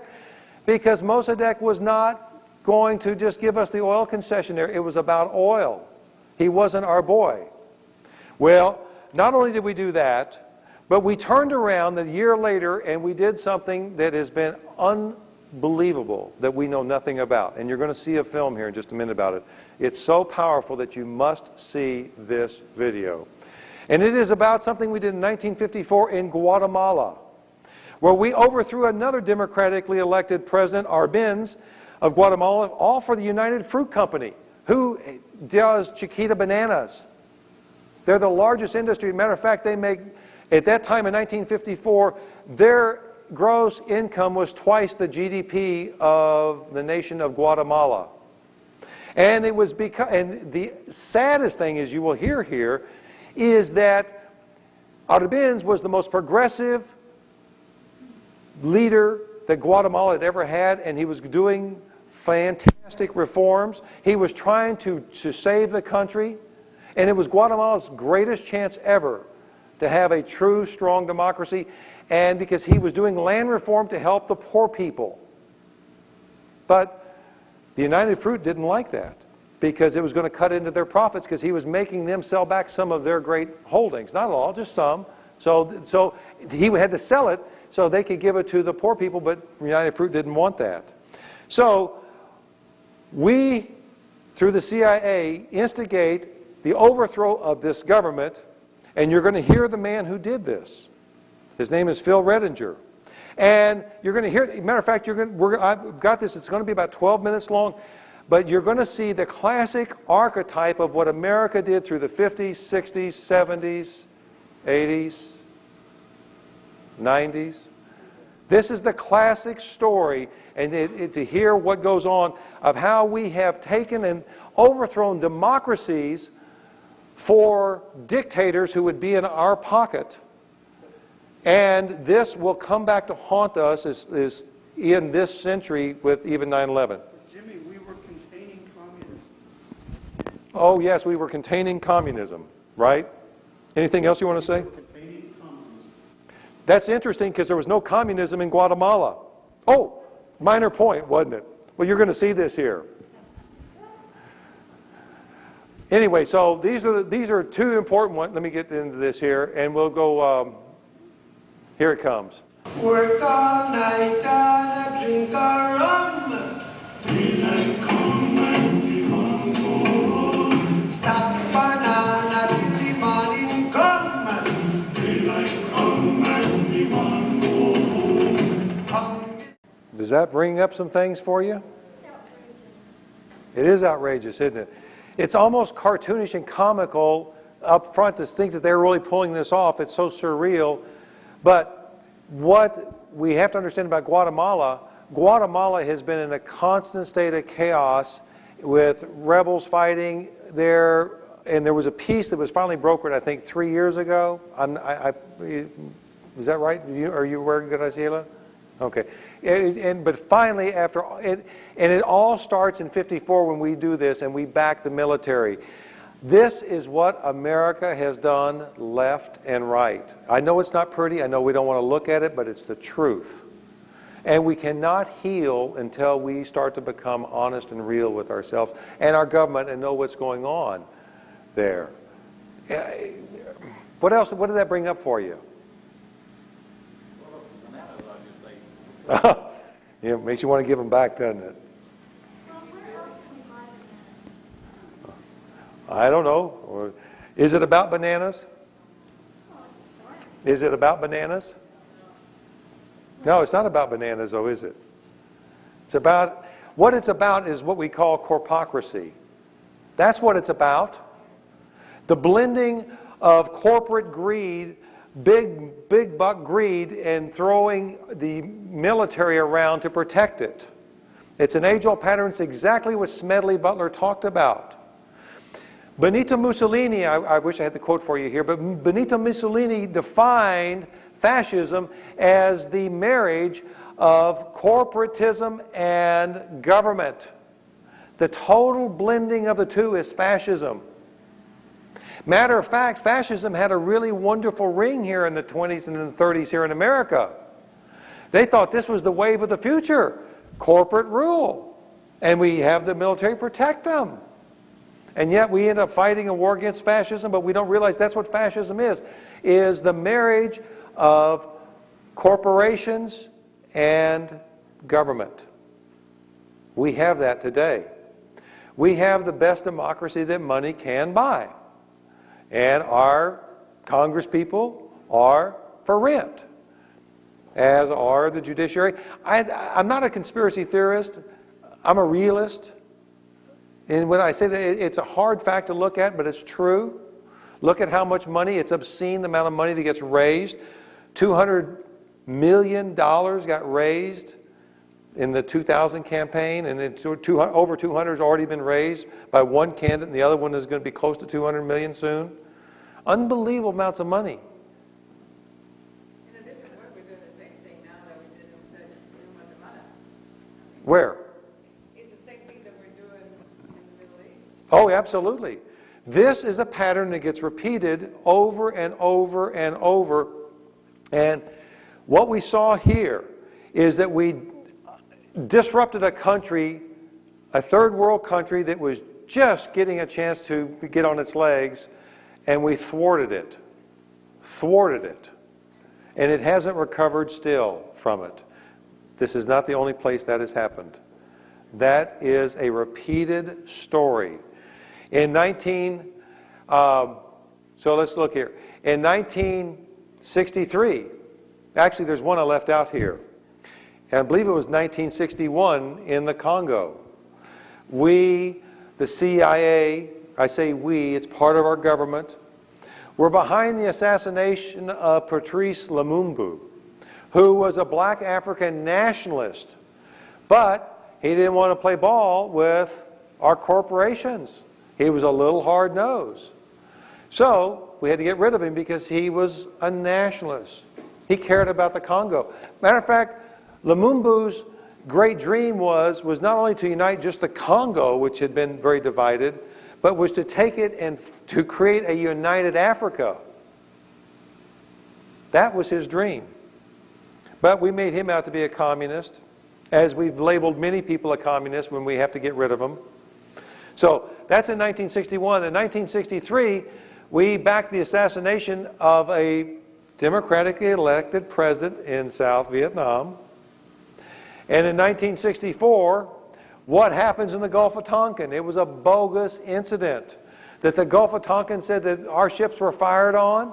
Because Mossadegh was not going to just give us the oil concession there. It was about oil. He wasn't our boy. Well, not only did we do that, but we turned around a year later and we did something that has been unbelievable that we know nothing about. And you're going to see a film here in just a minute about it. It's so powerful that you must see this video. And it is about something we did in 1954 in Guatemala, where we overthrew another democratically elected president, Arbenz of Guatemala, all for the United Fruit Company, who does Chiquita bananas. They're the largest industry. Matter of fact, they make, at that time in 1954, their gross income was twice the GDP of the nation of Guatemala. And it was because, and the saddest thing is, you will hear here, is that Arbenz was the most progressive leader that Guatemala had ever had, and he was doing fantastic reforms. He was trying to save the country, and it was Guatemala's greatest chance ever to have a true, strong democracy, and because he was doing land reform to help the poor people. But the United Fruit didn't like that, because it was going to cut into their profits, because he was making them sell back some of their great holdings. Not all, just some. So he had to sell it so they could give it to the poor people, but United Fruit didn't want that. So we, through the CIA, instigate the overthrow of this government, and you're going to hear the man who did this. His name is Phil Redinger. And you're going to hear, matter of fact, I've got this, it's going to be about 12 minutes long, but you're going to see the classic archetype of what America did through the 50s, 60s, 70s, 80s, 90s. This is the classic story, and to hear what goes on of how we have taken and overthrown democracies for dictators who would be in our pocket. And this will come back to haunt us is in this century with even 9/11. Jimmy, we were containing communism. Oh yes, we were containing communism, right? Anything else you want to say? Containing communism. That's interesting, because there was no communism in Guatemala. Oh, minor point, wasn't it? Well, you're going to see this here. Anyway, so these are two important ones. Let me get into this here, and we'll go. Here it comes. Work all night and a drink a rum. Daylight come and the man go home. Stack banana till the morning come. Daylight come and the man go home. Does that bring up some things for you? It's outrageous. It is outrageous, isn't it? It's almost cartoonish and comical up front to think that they're really pulling this off. It's so surreal. But what we have to understand about Guatemala, Guatemala has been in a constant state of chaos with rebels fighting there, and there was a peace that was finally brokered, I think, 3 years ago. Is that right? Are you aware, Graciela? Okay. But finally, it all starts in '54 when we do this and we back the military. This is what America has done left and right. I know it's not pretty. I know we don't want to look at it, but it's the truth. And we cannot heal until we start to become honest and real with ourselves and our government and know what's going on there. What else? What did that bring up for you? Yeah, makes you want to give them back, doesn't it? Well, where else can we buy bananas? I don't know. Is it about bananas? Oh, it's a start. Is it about bananas? No, it's not about bananas, though, is it? It's about, what it's about is what we call corpocracy. That's what it's about. The blending of corporate greed, big buck greed, and throwing the military around to protect it. It's an age-old pattern. It's exactly what Smedley Butler talked about. Benito Mussolini, I wish I had the quote for you here, but Benito Mussolini defined fascism as the marriage of corporatism and government. The total blending of the two is fascism. Matter of fact, fascism had a really wonderful ring here in the 20s and the 30s here in America. They thought this was the wave of the future, corporate rule. And we have the military protect them. And yet we end up fighting a war against fascism, but we don't realize that's what fascism is the marriage of corporations and government. We have that today. We have the best democracy that money can buy. And our Congress people are for rent, as are the judiciary. I'm not a conspiracy theorist. I'm a realist. And when I say that, it's a hard fact to look at, but it's true. Look at how much money, it's obscene the amount of money that gets raised. $200 million got raised in the 2000 campaign, and over 200 has already been raised by one candidate, and the other one is going to be close to 200 million soon. Unbelievable amounts of money. In a different way, we're doing the same thing now that we did in Guatemala. Where? It's the same thing that we're doing in the Middle East. Oh, absolutely. This is a pattern that gets repeated over and over and over. And what we saw here is that we disrupted a country, a third world country that was just getting a chance to get on its legs, and we thwarted it. Thwarted it. And it hasn't recovered still from it. This is not the only place that has happened. That is a repeated story. In so let's look here. In 1963, actually there's one I left out here. And I believe it was 1961 in the Congo. We, the CIA, I say we, it's part of our government, were behind the assassination of Patrice Lumumba, who was a black African nationalist. But he didn't want to play ball with our corporations. He was a little hard-nosed. So we had to get rid of him because he was a nationalist. He cared about the Congo. Matter of fact, Lumumba's great dream was not only to unite just the Congo, which had been very divided, but was to take it and to create a united Africa. That was his dream. But we made him out to be a communist, as we've labeled many people a communist when we have to get rid of them. So that's in 1961. In 1963, we backed the assassination of a democratically elected president in South Vietnam. And in 1964, what happens in the Gulf of Tonkin? It was a bogus incident that the Gulf of Tonkin said that our ships were fired on.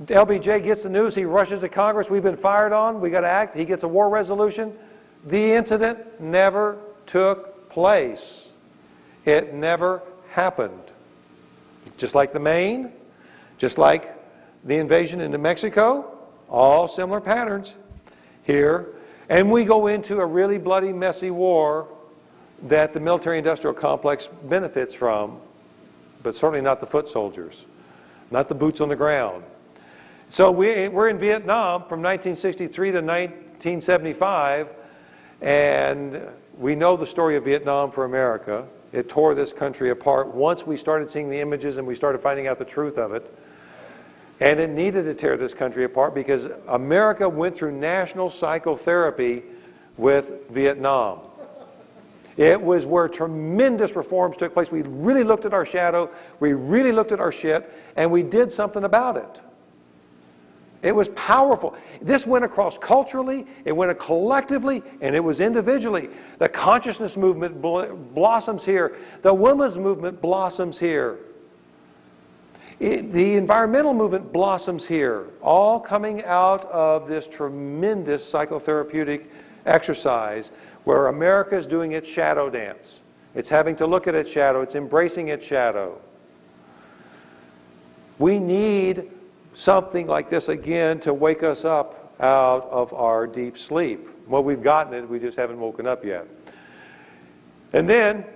LBJ gets the news, he rushes to Congress, we've been fired on, we got to act. He gets a war resolution. The incident never took place. It never happened. Just like the Maine, just like the invasion into Mexico, all similar patterns here. And we go into a really bloody, messy war that the military-industrial complex benefits from, but certainly not the foot soldiers, not the boots on the ground. So we're in Vietnam from 1963 to 1975, and we know the story of Vietnam for America. It tore this country apart once we started seeing the images and we started finding out the truth of it. And it needed to tear this country apart because America went through national psychotherapy with Vietnam. It was where tremendous reforms took place. We really looked at our shadow, we really looked at our shit, and we did something about it. It was powerful. This went across culturally, it went collectively, and it was individually. The consciousness movement blossoms here. The women's movement blossoms here. The environmental movement blossoms here, all coming out of this tremendous psychotherapeutic exercise where America is doing its shadow dance. It's having to look at its shadow. It's embracing its shadow. We need something like this again to wake us up out of our deep sleep. Well, we've gotten it, we just haven't woken up yet. And then,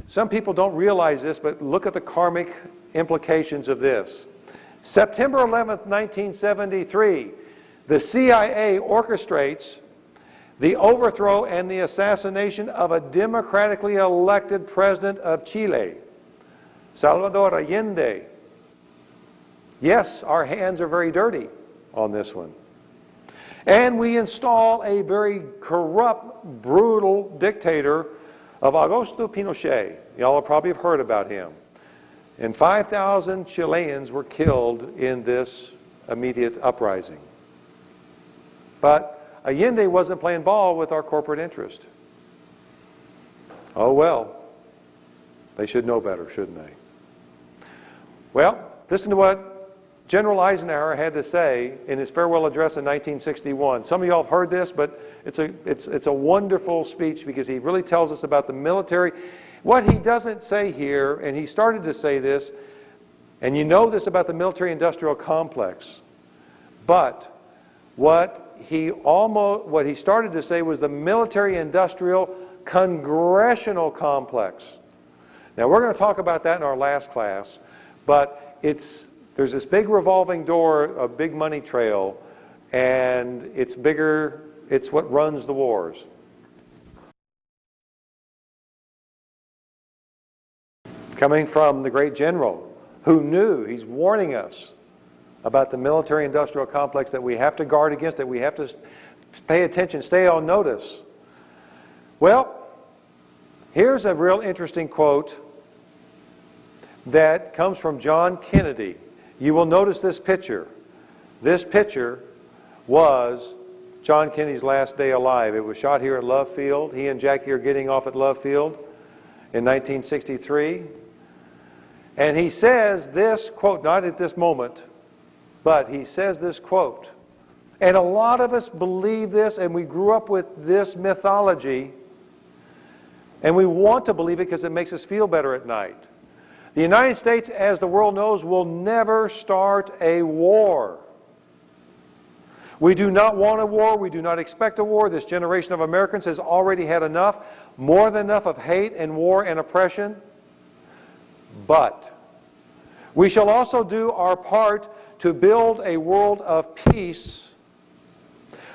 some people don't realize this, but look at the karmic implications of this. September 11th, 1973, the CIA orchestrates the overthrow and the assassination of a democratically elected president of Chile, Salvador Allende. Yes, our hands are very dirty on this one. And we install a very corrupt, brutal dictator of Augusto Pinochet. Y'all have probably heard about him. And 5,000 Chileans were killed in this immediate uprising. But Allende wasn't playing ball with our corporate interest. Oh well, they should know better, shouldn't they? Well, listen to what General Eisenhower had to say in his farewell address in 1961. Some of y'all have heard this, but it's a wonderful speech because he really tells us about the military. What he doesn't say here, and he started to say this, and you know this about the military-industrial complex, but what he started to say was the military-industrial congressional complex. Now we're going to talk about that in our last class, but there's this big revolving door, a big money trail, and it's bigger, it's what runs the wars. Coming from the great general who knew. He's warning us about the military-industrial complex that we have to guard against, that we have to pay attention, stay on notice. Well, here's a real interesting quote that comes from John Kennedy. You will notice this picture. This picture was John Kennedy's last day alive. It was shot here at Love Field. He and Jackie are getting off at Love Field in 1963. And he says this quote, not at this moment, but he says this quote. And a lot of us believe this, and we grew up with this mythology, and we want to believe it because it makes us feel better at night. The United States, as the world knows, will never start a war. We do not want a war. We do not expect a war. This generation of Americans has already had enough, more than enough of hate and war and oppression. But we shall also do our part to build a world of peace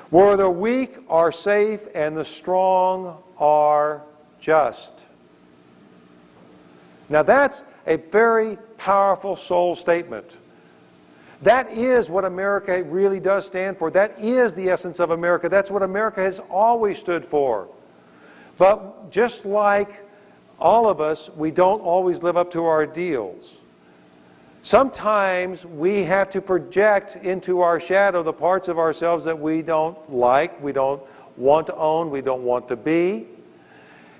where the weak are safe and the strong are just. Now that's a very powerful soul statement. That is what America really does stand for. That is the essence of America. That's what America has always stood for. But just like all of us, we don't always live up to our ideals. Sometimes we have to project into our shadow the parts of ourselves that we don't like, we don't want to own, we don't want to be.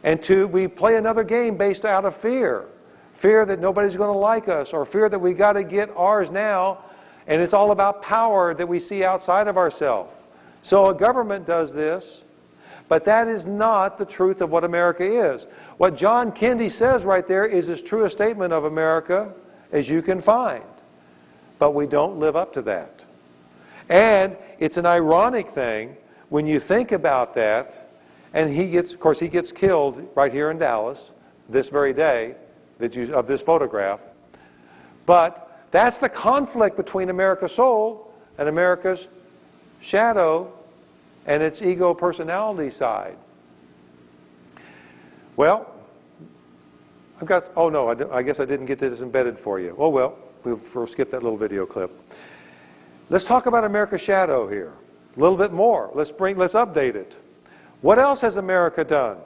And we play another game based out of fear. Fear that nobody's going to like us, or fear that we got to get ours now, and it's all about power that we see outside of ourselves. So a government does this, but that is not the truth of what America is. What John Kennedy says right there is as true a statement of America as you can find. But we don't live up to that. And it's an ironic thing when you think about that, and of course he gets killed right here in Dallas this very day of this photograph. But that's the conflict between America's soul and America's shadow and its ego personality side. Well, I guess I didn't get this embedded for you. Oh well, we'll skip that little video clip. Let's talk about America's shadow here. A little bit more. Let's update it. What else has America done?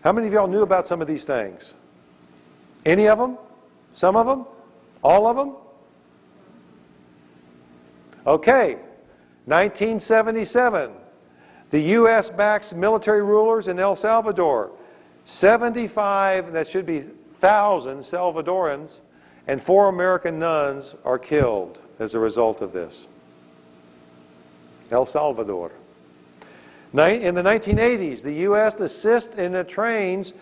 How many of y'all knew about some of these things? Any of them? Some of them? All of them? Okay. 1977. The U.S. backs military rulers in El Salvador. 75, that should be 1,000 Salvadorans, and 4 American nuns are killed as a result of this. El Salvador. In the 1980s, the U.S. assists and trains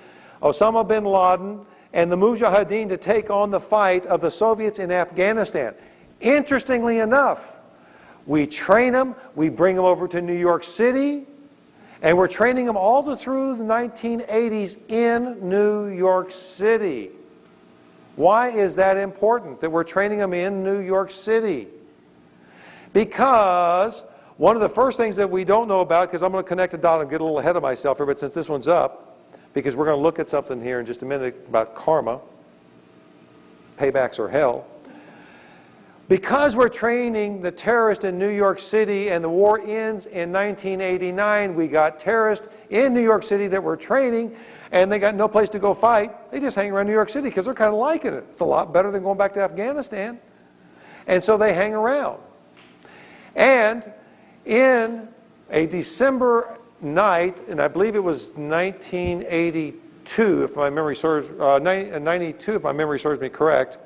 Osama bin Laden and the Mujahideen to take on the fight of the Soviets in Afghanistan. Interestingly enough, we train them, we bring them over to New York City, and we're training them all through the 1980s in New York City. Why is that important, that we're training them in New York City? Because one of the first things that we don't know about, because I'm going to connect a dot and get a little ahead of myself here, but since this one's up, because we're going to look at something here in just a minute about karma, paybacks or hell. Because we're training the terrorists in New York City and the war ends in 1989, we got terrorists in New York City that we're training and they got no place to go fight. They just hang around New York City because they're kind of liking it. It's a lot better than going back to Afghanistan. And so they hang around. And in a December night, and I believe it was 1982, if my memory serves, 92, if my memory serves me correct,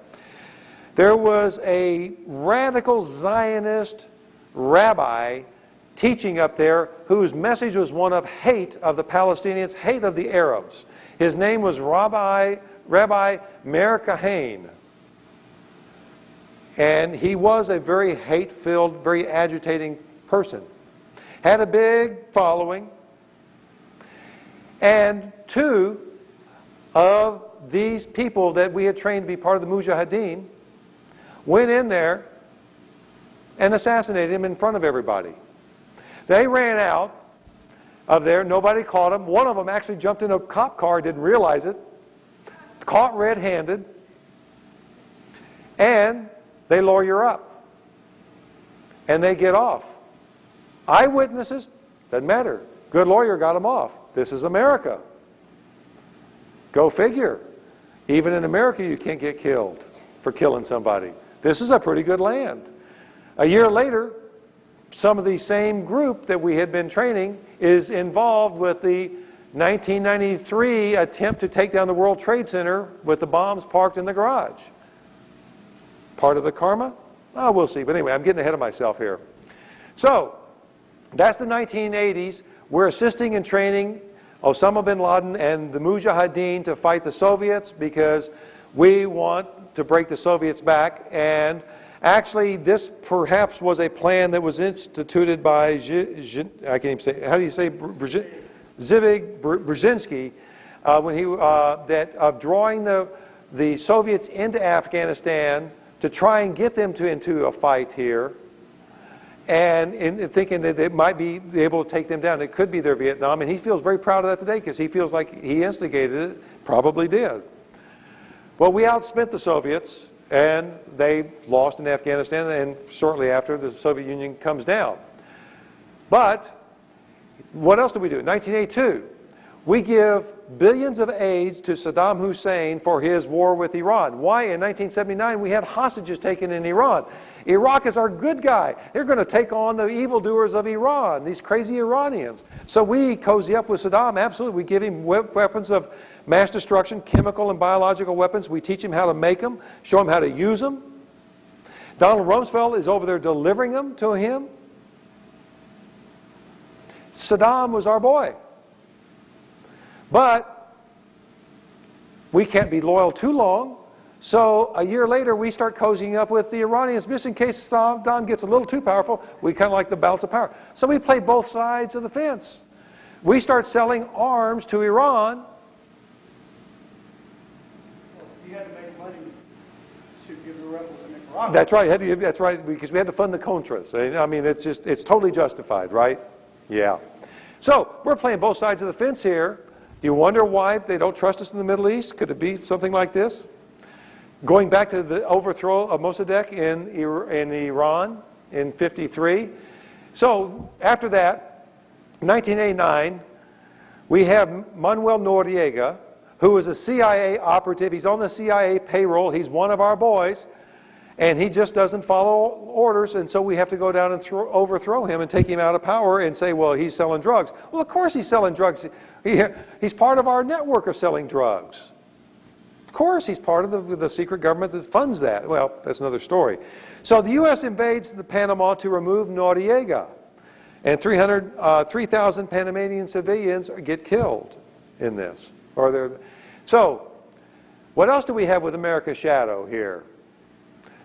there was a radical Zionist rabbi teaching up there whose message was one of hate of the Palestinians, hate of the Arabs. His name was Rabbi Meir Kahane. And he was a very hate-filled, very agitating person. Had a big following. And 2 of these people that we had trained to be part of the Mujahideen went in there and assassinated him in front of everybody. They ran out of there. Nobody caught him. One of them actually jumped in a cop car, didn't realize it. Caught red-handed. And they lawyer up. And they get off. Eyewitnesses, doesn't matter. Good lawyer got them off. This is America. Go figure. Even in America, you can't get killed for killing somebody. This is a pretty good land. A year later, some of the same group that we had been training is involved with the 1993 attempt to take down the World Trade Center with the bombs parked in the garage. Part of the karma? Oh, we'll see. But anyway, I'm getting ahead of myself here. So, that's the 1980s. We're assisting and training Osama bin Laden and the Mujahideen to fight the Soviets because we want to break the Soviets back. And actually, this perhaps was a plan that was instituted by, I can't even say, how do you say, Zbig Brzezinski, when he, of drawing the Soviets into Afghanistan to try and get them into a fight here, and in thinking that they might be able to take them down. It could be their Vietnam, and he feels very proud of that today because he feels like he instigated it, probably did. Well, we outspent the Soviets, and they lost in Afghanistan, and shortly after, the Soviet Union comes down. But what else did we do? In 1982, we give billions of aid to Saddam Hussein for his war with Iran. Why? In 1979, we had hostages taken in Iran. Iraq is our good guy. They're going to take on the evildoers of Iran, these crazy Iranians. So we cozy up with Saddam, absolutely. We give him weapons of mass destruction, chemical and biological weapons. We teach him how to make them, show him how to use them. Donald Rumsfeld is over there delivering them to him. Saddam was our boy. But we can't be loyal too long. So a year later, we start cozying up with the Iranians just in case Saddam gets a little too powerful. We kind of like the balance of power. So we play both sides of the fence. We start selling arms to Iran. You had to make money to give the rebels in Nicaragua. That's right. That's right, because we had to fund the Contras. I mean, it's totally justified, right? Yeah. So we're playing both sides of the fence here. Do you wonder why they don't trust us in the Middle East? Could it be something like this? Going back to the overthrow of Mossadegh in Iran in '53. So after that, 1989, we have Manuel Noriega, who is a CIA operative. He's on the CIA payroll. He's one of our boys. And he just doesn't follow orders, and so we have to go down and overthrow him and take him out of power and say, well, he's selling drugs. Well, of course he's selling drugs. He's part of our network of selling drugs. Of course he's part of the secret government that funds that. Well, that's another story. So the U.S. invades the Panama to remove Noriega, and 3,000 Panamanian civilians get killed in this. So what else do we have with America's shadow here?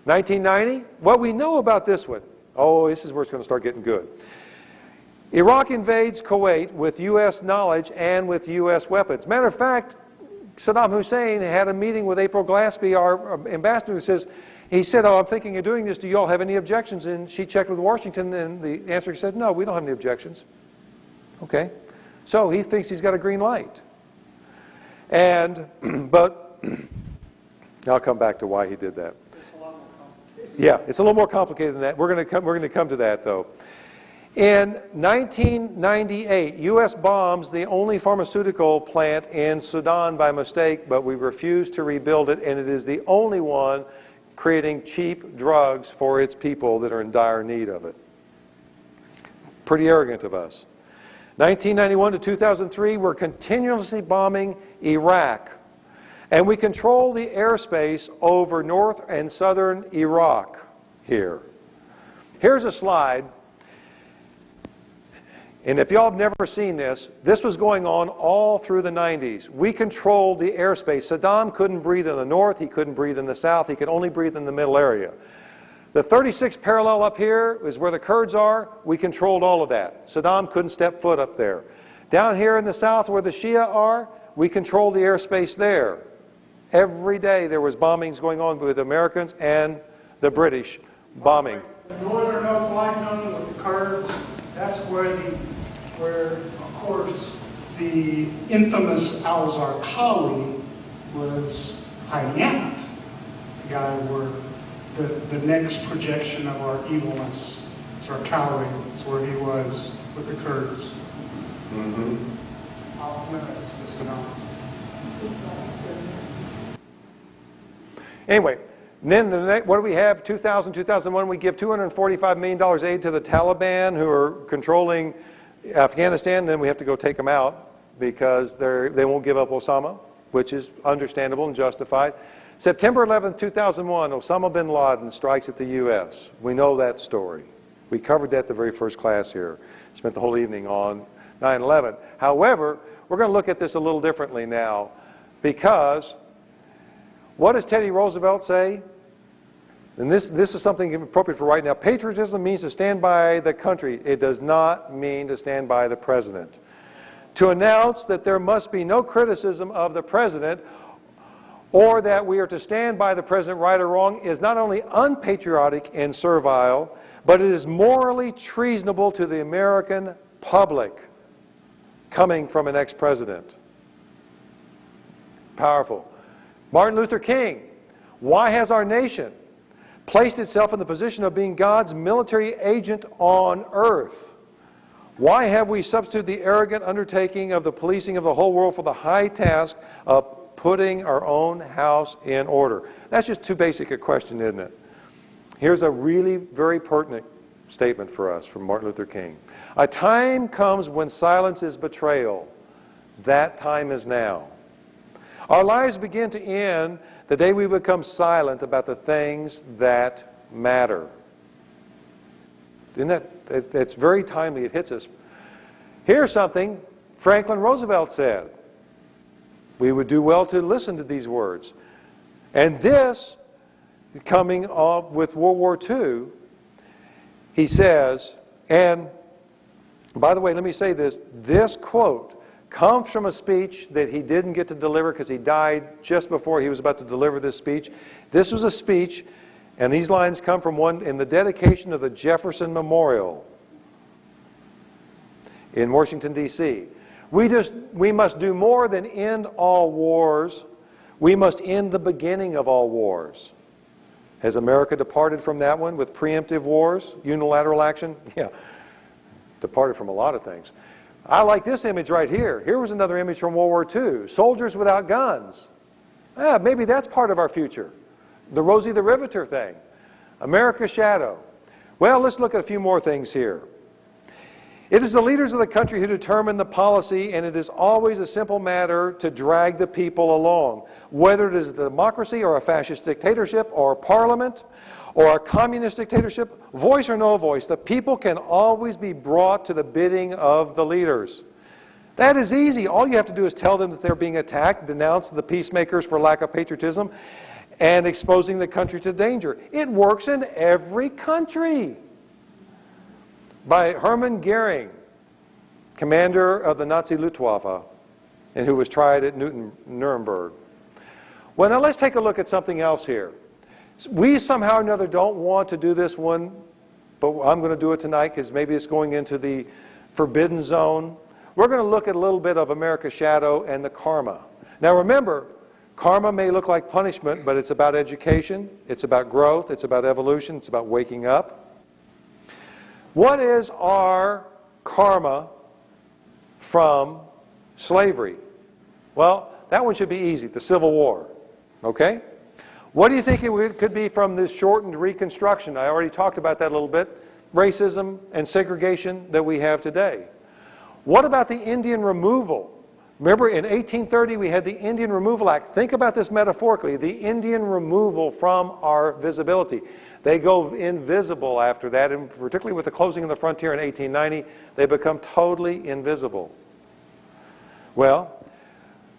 1990, what we know about this one, oh, this is where it's going to start getting good. Iraq invades Kuwait with U.S. knowledge and with U.S. weapons. Matter of fact, Saddam Hussein had a meeting with April Glaspie, our ambassador, who he said, oh, I'm thinking of doing this. Do you all have any objections? And she checked with Washington, and the answer said, no, we don't have any objections. Okay. So he thinks he's got a green light. But I'll come back to why he did that. Yeah, it's a little more complicated than that. We're going to come to that, though. In 1998, U.S. bombs the only pharmaceutical plant in Sudan by mistake, but we refuse to rebuild it, and it is the only one creating cheap drugs for its people that are in dire need of it. Pretty arrogant of us. 1991 to 2003, we're continuously bombing Iraq. And we control the airspace over north and southern Iraq here. Here's a slide. And if y'all have never seen this, this was going on all through the 90s. We controlled the airspace. Saddam couldn't breathe in the north. He couldn't breathe in the south. He could only breathe in the middle area. The 36th parallel up here is where the Kurds are. We controlled all of that. Saddam couldn't step foot up there. Down here in the south where the Shia are, we controlled the airspace there. Every day there was bombings going on with Americans and the British bombing. The northern no-fly zone with the Kurds, that's where, of course, the infamous al-Zarqawi was hiding out. The guy where the next projection of our evilness. It's our cowering. It's where he was with the Kurds. Mm-hmm. Anyway, then what do we have? 2000, 2001, we give $245 million aid to the Taliban who are controlling Afghanistan. Then we have to go take them out because they won't give up Osama, which is understandable and justified. September 11, 2001, Osama bin Laden strikes at the U.S. We know that story. We covered that the very first class here. Spent the whole evening on 9/11. However, we're going to look at this a little differently now because what does Teddy Roosevelt say? And this is something appropriate for right now. Patriotism means to stand by the country. It does not mean to stand by the president. To announce that there must be no criticism of the president or that we are to stand by the president right or wrong is not only unpatriotic and servile, but it is morally treasonable to the American public coming from an ex-president. Powerful. Martin Luther King, why has our nation placed itself in the position of being God's military agent on earth? Why have we substituted the arrogant undertaking of the policing of the whole world for the high task of putting our own house in order? That's just too basic a question, isn't it? Here's a really very pertinent statement for us from Martin Luther King. A time comes when silence is betrayal. That time is now. Our lives begin to end the day we become silent about the things that matter. Isn't that, it's very timely, it hits us. Here's something Franklin Roosevelt said. We would do well to listen to these words. And this, coming off with World War II, he says, and by the way, let me say this quote comes from a speech that he didn't get to deliver because he died just before he was about to deliver this speech. This was a speech, and these lines come from one in the dedication of the Jefferson Memorial in Washington, D.C. We must do more than end all wars. We must end the beginning of all wars. Has America departed from that one with preemptive wars, unilateral action? Yeah, departed from a lot of things. I like this image right here. Here was another image from World War II. Soldiers without guns. Maybe that's part of our future. The Rosie the Riveter thing. America's shadow. Well, let's look at a few more things here. It is the leaders of the country who determine the policy, and it is always a simple matter to drag the people along. Whether it is a democracy or a fascist dictatorship or a parliament or a communist dictatorship, voice or no voice, the people can always be brought to the bidding of the leaders. That is easy. All you have to do is tell them that they're being attacked, denounce the peacemakers for lack of patriotism, and exposing the country to danger. It works in every country. By Hermann Goering, commander of the Nazi Luftwaffe, and who was tried at Nuremberg. Well, now let's take a look at something else here. We somehow or another don't want to do this one, but I'm going to do it tonight because maybe it's going into the forbidden zone. We're going to look at a little bit of America's shadow and the karma. Now remember, karma may look like punishment, but it's about education, it's about growth, it's about evolution, it's about waking up. What is our karma from slavery? Well, that one should be easy, the Civil War. Okay? What do you think it could be from this shortened Reconstruction? I already talked about that a little bit. Racism and segregation that we have today. What about the Indian removal? Remember, in 1830, we had the Indian Removal Act. Think about this metaphorically. The Indian removal from our visibility. They go invisible after that, and particularly with the closing of the frontier in 1890, they become totally invisible. Well,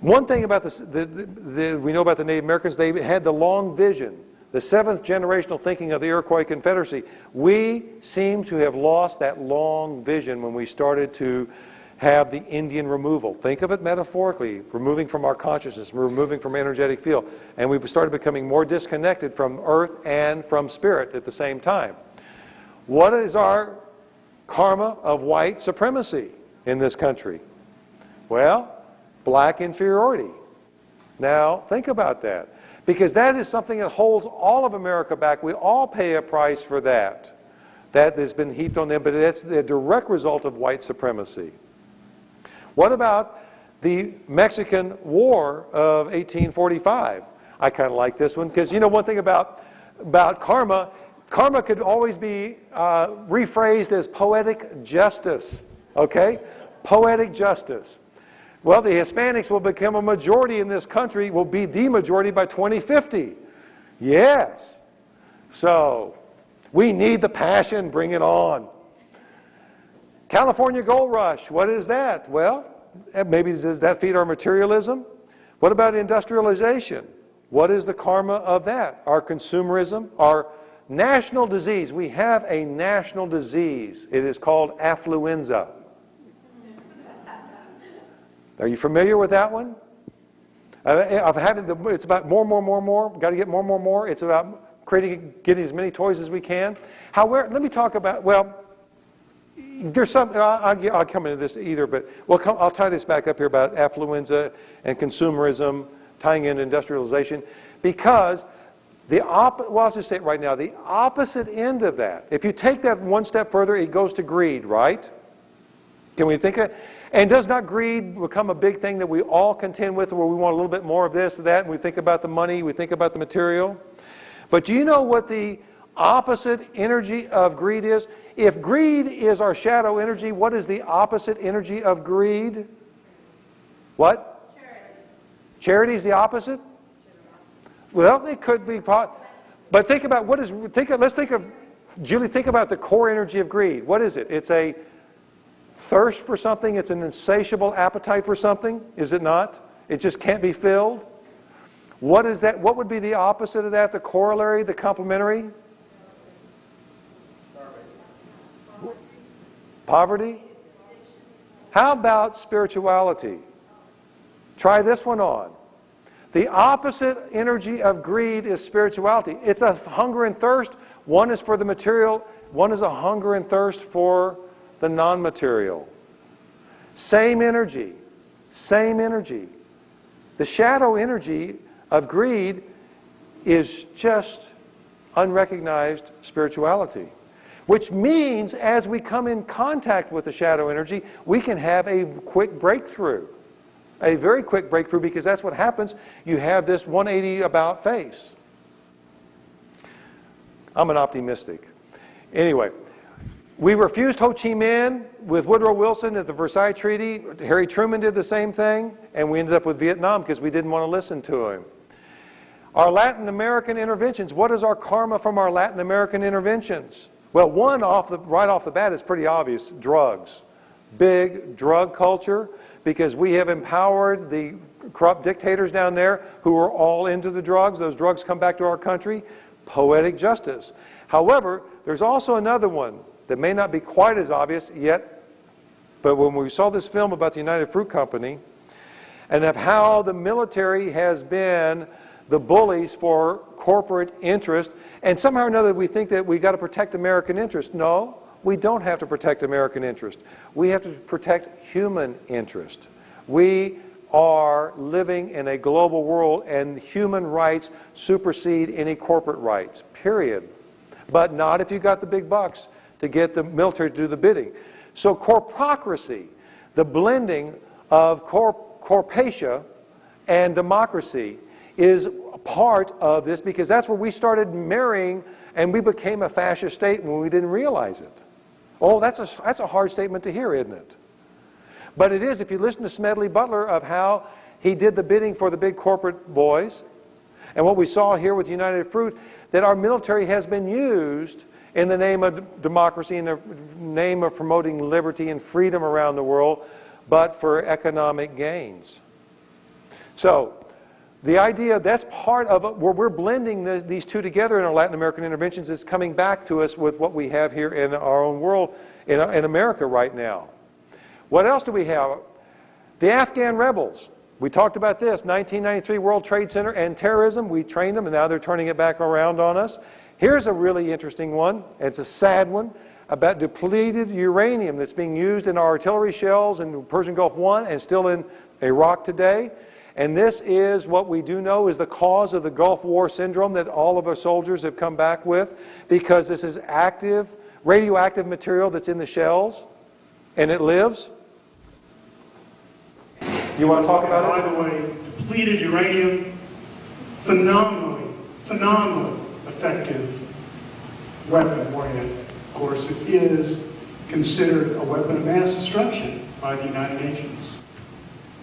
one thing about this, we know about the Native Americans, they had the long vision, the seventh generational thinking of the Iroquois Confederacy. We seem to have lost that long vision when we started to have the Indian removal. Think of it metaphorically, removing from our consciousness, removing from energetic field. And we started becoming more disconnected from earth and from spirit at the same time. What is our karma of white supremacy in this country? Well, black inferiority. Now, think about that. Because that is something that holds all of America back. We all pay a price for that. That has been heaped on them, but it's the direct result of white supremacy. What about the Mexican War of 1845? I kind of like this one because you know one thing about karma, karma could always be rephrased as poetic justice, okay? Poetic justice. Well, the Hispanics will become a majority in this country, will be the majority by 2050. Yes. So, we need the passion, bring it on. California Gold Rush, what is that? Well, maybe does that feed our materialism? What about industrialization? What is the karma of that? Our consumerism, our national disease. We have a national disease. It is called affluenza. Are you familiar with that one? It's about more. Got to get more. It's about getting as many toys as we can. However, let me talk about, well, there's some, I'll come into this either, but I'll tie this back up here about affluenza and consumerism, tying in industrialization, because I'll just say it right now, the opposite end of that, if you take that one step further, it goes to greed, right? Can we think of it? And does not greed become a big thing that we all contend with, where we want a little bit more of this or that, and we think about the money, we think about the material? But do you know what the opposite energy of greed is? If greed is our shadow energy, what is the opposite energy of greed? What? Charity. Charity is the opposite? Well, it could be, but think about let's think of, Julie, think about the core energy of greed. What is it? It's a thirst for something. It's an insatiable appetite for something, is it not? It just can't be filled. What is that? What would be the opposite of that? The corollary, the complementary? Poverty? How about spirituality? Try this one on. The opposite energy of greed is spirituality. It's a hunger and thirst. One is for the material. One is a hunger and thirst for the non-material. Same energy. Same energy. The shadow energy of greed is just unrecognized spirituality. Which means as we come in contact with the shadow energy, we can have a quick breakthrough. A very quick breakthrough, because that's what happens. You have this 180 about face. I'm an optimistic. Anyway, we refused Ho Chi Minh with Woodrow Wilson at the Versailles Treaty. Harry Truman did the same thing, and we ended up with Vietnam because we didn't want to listen to him. Our Latin American interventions. What is our karma from our Latin American interventions? Well, one right off the bat is pretty obvious. Drugs. Big drug culture, because we have empowered the corrupt dictators down there who are all into the drugs. Those drugs come back to our country. Poetic justice. However, there's also another one that may not be quite as obvious yet, but when we saw this film about the United Fruit Company and of how the military has been the bullies for corporate interest, and somehow or another we think that we got to protect American interest. No, we don't have to protect American interest. We have to protect human interest. We are living in a global world, and human rights supersede any corporate rights, period. But not if you got the big bucks to get the military to do the bidding. So corpocracy, the blending of corpatia and democracy, is a part of this, because that's where we started marrying, and we became a fascist state when we didn't realize it. Oh, that's a hard statement to hear, isn't it? But it is, if you listen to Smedley Butler of how he did the bidding for the big corporate boys, and what we saw here with United Fruit, that our military has been used in the name of democracy, in the name of promoting liberty and freedom around the world, but for economic gains. So, the idea, that's part of it, where we're blending these two together in our Latin American interventions, is coming back to us with what we have here in our own world, in America right now. What else do we have? The Afghan rebels. We talked about this, 1993 World Trade Center and terrorism. We trained them, and now they're turning it back around on us. Here's a really interesting one. It's a sad one about depleted uranium that's being used in our artillery shells in Persian Gulf 1 and still in Iraq today. And this is what we do know is the cause of the Gulf War syndrome that all of our soldiers have come back with, because this is active, radioactive material that's in the shells, and it lives. You want to talk about it? By the way, depleted uranium, phenomenally effective weapon, warhead. Of course, it is considered a weapon of mass destruction by the United Nations.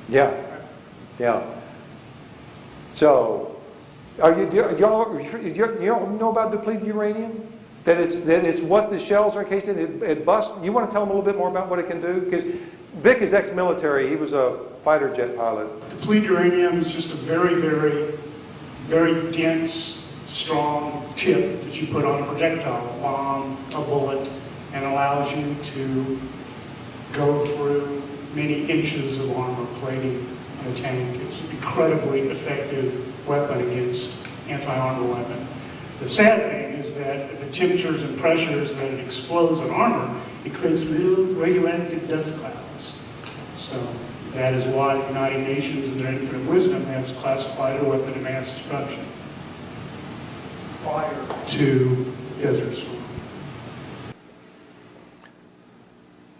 Yeah, yeah. So, you all know about depleted uranium? That it's what the shells are encased in. It busts. You want to tell them a little bit more about what it can do? Because Vic is ex-military. He was a fighter jet pilot. Depleted uranium is just a very, very, very dense, strong tip that you put on a projectile, a bomb, a bullet, and allows you to go through many inches of armor plating in a tank. It's an incredibly effective weapon against anti-armor weapon. The sad thing is that at the temperatures and pressures that it explodes in armor, it creates real radioactive dust clouds. So that is why the United Nations, in their infinite wisdom, has classified a weapon of mass destruction prior to Desert Storm.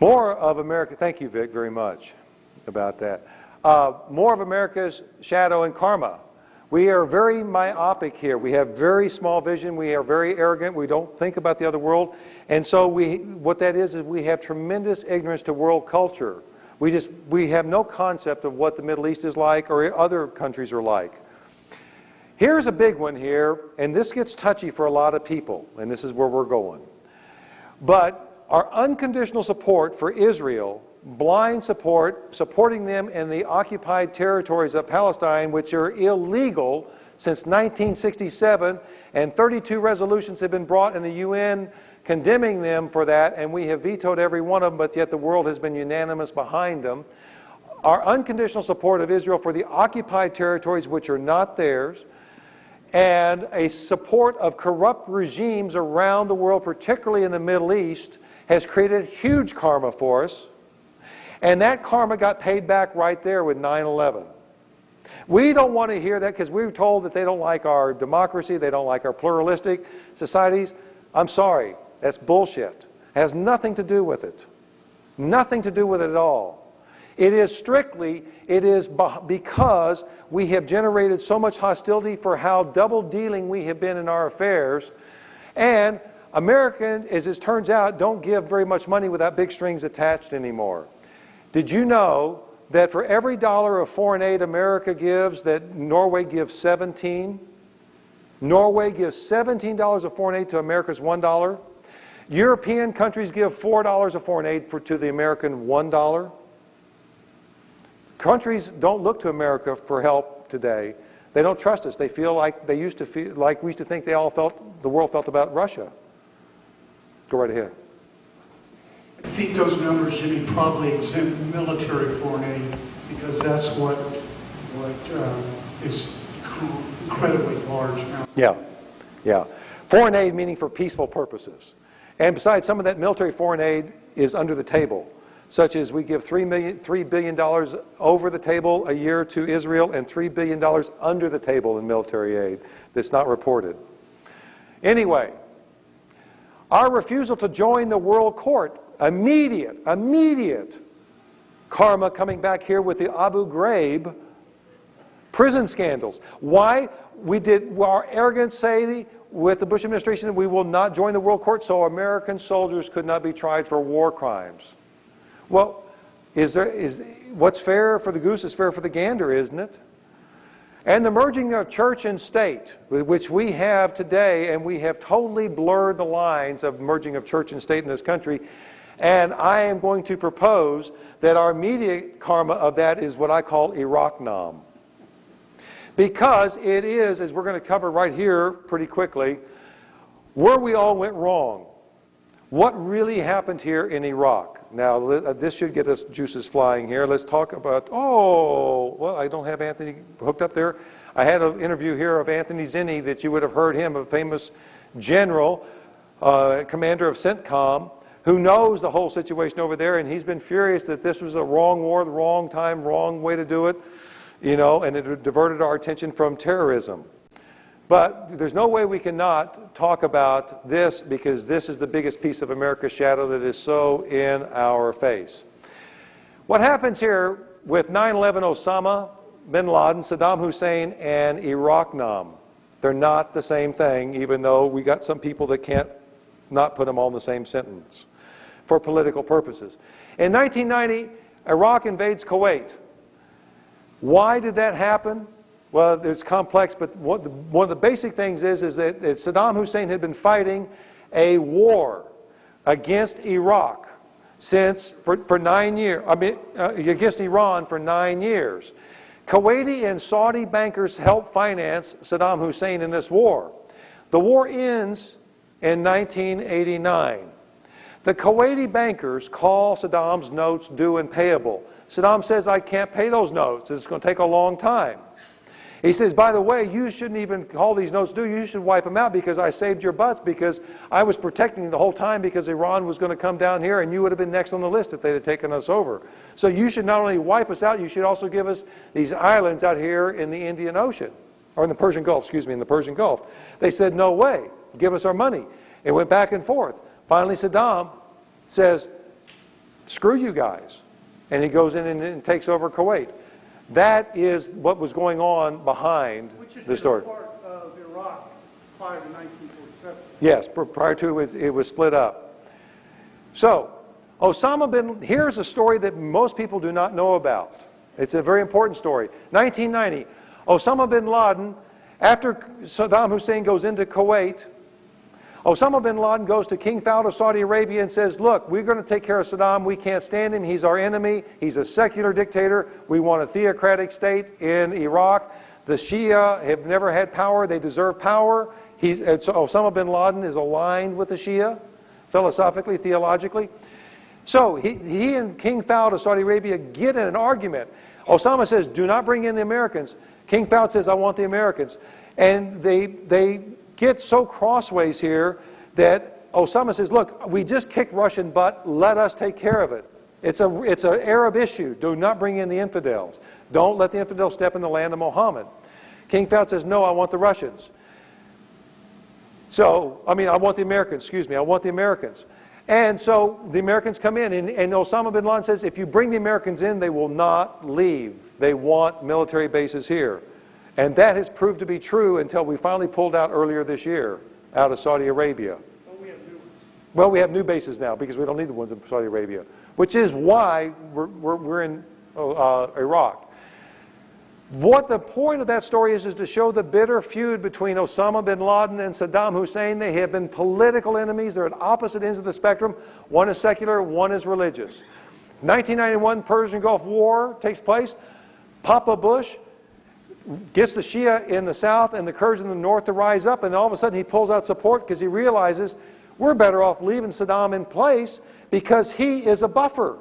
More of America, thank you, Vic, very much about that. More of America's shadow and karma. We are very myopic here. We have very small vision. We are very arrogant. We don't think about the other world. And so what that is we have tremendous ignorance to world culture. We have no concept of what the Middle East is like or other countries are like. Here's a big one here, and this gets touchy for a lot of people, and this is where we're going. But our unconditional support for Israel, blind support, supporting them in the occupied territories of Palestine, which are illegal since 1967, and 32 resolutions have been brought in the UN condemning them for that, and we have vetoed every one of them, but yet the world has been unanimous behind them. Our unconditional support of Israel for the occupied territories, which are not theirs, and a support of corrupt regimes around the world, particularly in the Middle East, has created huge karma for us. And that karma got paid back right there with 9/11. We don't want to hear that because we were told that they don't like our democracy, they don't like our pluralistic societies. I'm sorry, that's bullshit. It has nothing to do with it. Nothing to do with it at all. It is because we have generated so much hostility for how double-dealing we have been in our affairs. And Americans, as it turns out, don't give very much money without big strings attached anymore. Did you know that for every dollar of foreign aid America gives, that Norway gives 17? Norway gives $17 of foreign aid to America's $1. European countries give $4 of foreign aid to the American $1. Countries don't look to America for help today. They don't trust us. They feel like we used to think the world felt about Russia. Go right ahead. I think those numbers, Jimmy, probably exempt military foreign aid because that's what is incredibly large now. Yeah. Foreign aid meaning for peaceful purposes. And besides, some of that military foreign aid is under the table, such as we give $3 billion over the table a year to Israel and $3 billion under the table in military aid that's not reported. Anyway, our refusal to join the World Court, immediate karma coming back here with the Abu Ghraib prison scandals. Why? Our arrogance say with the Bush administration that we will not join the World Court, so American soldiers could not be tried for war crimes. Well, what's fair for the goose is fair for the gander, isn't it? And the merging of church and state, which we have today, and we have totally blurred the lines of merging of church and state in this country. And I am going to propose that our immediate karma of that is what I call Iraq-nom. Because it is, as we're going to cover right here pretty quickly, where we all went wrong. What really happened here in Iraq? Now, this should get us juices flying here. Let's talk about, I don't have Anthony hooked up there. I had an interview here of Anthony Zinni that you would have heard him, a famous general, commander of CENTCOM, who knows the whole situation over there, and he's been furious that this was a wrong war, the wrong time, wrong way to do it. and it diverted our attention from terrorism. But there's no way we cannot talk about this, because this is the biggest piece of America's shadow that is so in our face. What happens here with 9/11, Osama bin Laden, Saddam Hussein, and Iraq-nam? They're not the same thing, even though we got some people that can't not put them all in the same sentence for political purposes. In 1990, Iraq invades Kuwait. Why did that happen? Well, it's complex, but one of the basic things is that Saddam Hussein had been fighting a war against Iraq for 9 years. Against Iran for 9 years. Kuwaiti and Saudi bankers helped finance Saddam Hussein in this war. The war ends in 1989. The Kuwaiti bankers call Saddam's notes due and payable. Saddam says, I can't pay those notes. It's going to take a long time. He says, by the way, you shouldn't even call these notes due. You should wipe them out, because I saved your butts, because I was protecting you the whole time, because Iran was going to come down here and you would have been next on the list if they'd have taken us over. So you should not only wipe us out, you should also give us these islands out here in the Indian Ocean, or in the Persian Gulf, excuse me, in the Persian Gulf. They said, no way, give us our money. It went back and forth. Finally, Saddam says, screw you guys. And he goes in and takes over Kuwait. That is what was going on behind the story. Which had been a part of Iraq prior to 1947. Yes, prior to it was split up. So, here's a story that most people do not know about. It's a very important story. 1990, Osama bin Laden, after Saddam Hussein goes into Kuwait, Osama bin Laden goes to King Fahd of Saudi Arabia and says, look, we're going to take care of Saddam. We can't stand him. He's our enemy. He's a secular dictator. We want a theocratic state in Iraq. The Shia have never had power. They deserve power. So Osama bin Laden is aligned with the Shia, philosophically, theologically. So he and King Fahd of Saudi Arabia get in an argument. Osama says, do not bring in the Americans. King Fahd says, I want the Americans. And they get so crossways here that Osama says, look, we just kicked Russian butt, let us take care of it. It's an Arab issue. Do not bring in the infidels. Don't let the infidels step in the land of Muhammad. King Fahd says, no, I want the Russians. I want the Americans, excuse me, I want the Americans. And so the Americans come in, and Osama bin Laden says, if you bring the Americans in, they will not leave. They want military bases here. And that has proved to be true until we finally pulled out earlier this year out of Saudi Arabia. Well, we have new ones. Well, we have new bases now because we don't need the ones in Saudi Arabia, which is why we're in Iraq. What the point of that story is to show the bitter feud between Osama bin Laden and Saddam Hussein. They have been political enemies. They're at opposite ends of the spectrum. One is secular, one is religious. 1991 Persian Gulf War takes place. Papa Bush gets the Shia in the south and the Kurds in the north to rise up, and all of a sudden he pulls out support because he realizes we're better off leaving Saddam in place because he is a buffer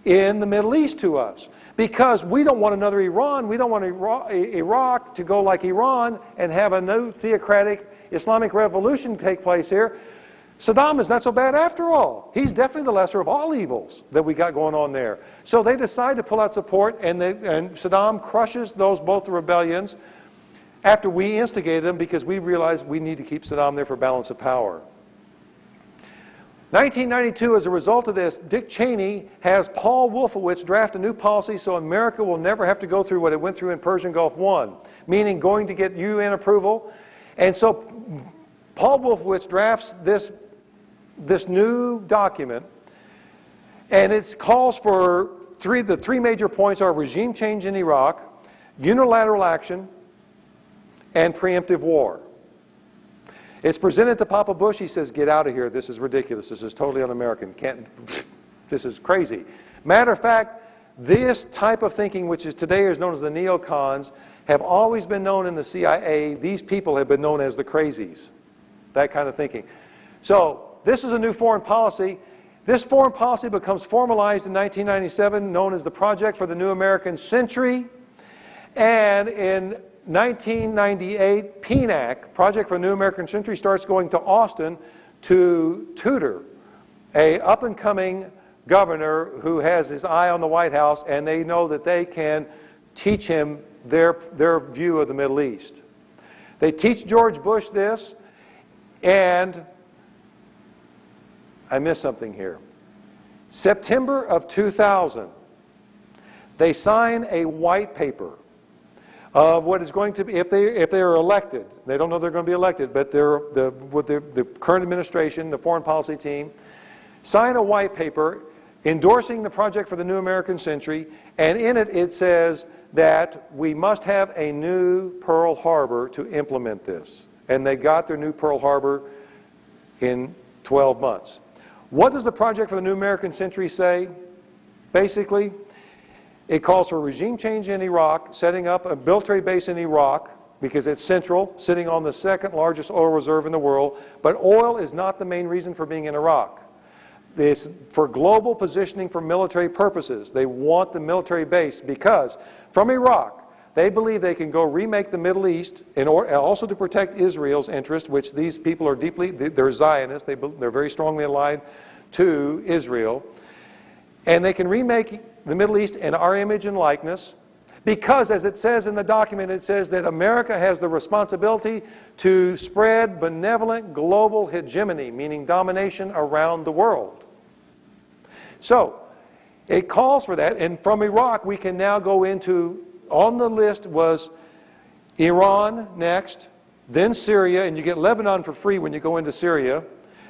in the Middle East to us. Because we don't want another Iran, we don't want Iraq to go like Iran and have a new theocratic Islamic revolution take place here. Saddam is not so bad after all. He's definitely the lesser of all evils that we got going on there. So they decide to pull out support, and Saddam crushes both the rebellions after we instigated them because we realized we need to keep Saddam there for balance of power. 1992, as a result of this, Dick Cheney has Paul Wolfowitz draft a new policy so America will never have to go through what it went through in Persian Gulf I, meaning going to get UN approval. And so Paul Wolfowitz drafts this new document, and it calls for the three major points are regime change in Iraq, unilateral action, and preemptive war. It's presented to Papa Bush. He says, get out of here. This is ridiculous. This is totally un-American. This is crazy. Matter of fact, this type of thinking, which is today is known as the neocons, have always been known in the CIA. These people have been known as the crazies. That kind of thinking. So this is a new foreign policy. This foreign policy becomes formalized in 1997, known as the Project for the New American Century. And in 1998, PNAC, Project for the New American Century, starts going to Austin to tutor an up-and-coming governor who has his eye on the White House, and they know that they can teach him their view of the Middle East. They teach George Bush this, and I missed something here. September of 2000, they sign a white paper of what is going to be, if they are elected, they don't know they're going to be elected, but the current administration, the foreign policy team, sign a white paper endorsing the project for the new American century, and in it it says that we must have a new Pearl Harbor to implement this. And they got their new Pearl Harbor in 12 months. What does the project for the new American century say? Basically, it calls for regime change in Iraq, setting up a military base in Iraq, because it's central, sitting on the second largest oil reserve in the world. But oil is not the main reason for being in Iraq. It's for global positioning for military purposes. They want the military base because from Iraq, they believe they can go remake the Middle East and also to protect Israel's interest, which these people are deeply, they're Zionists, they're very strongly allied to Israel. And they can remake the Middle East in our image and likeness because, as it says in the document, it says that America has the responsibility to spread benevolent global hegemony, meaning domination around the world. So, it calls for that, and from Iraq we can now go into, on the list was Iran next, then Syria, and you get Lebanon for free when you go into Syria.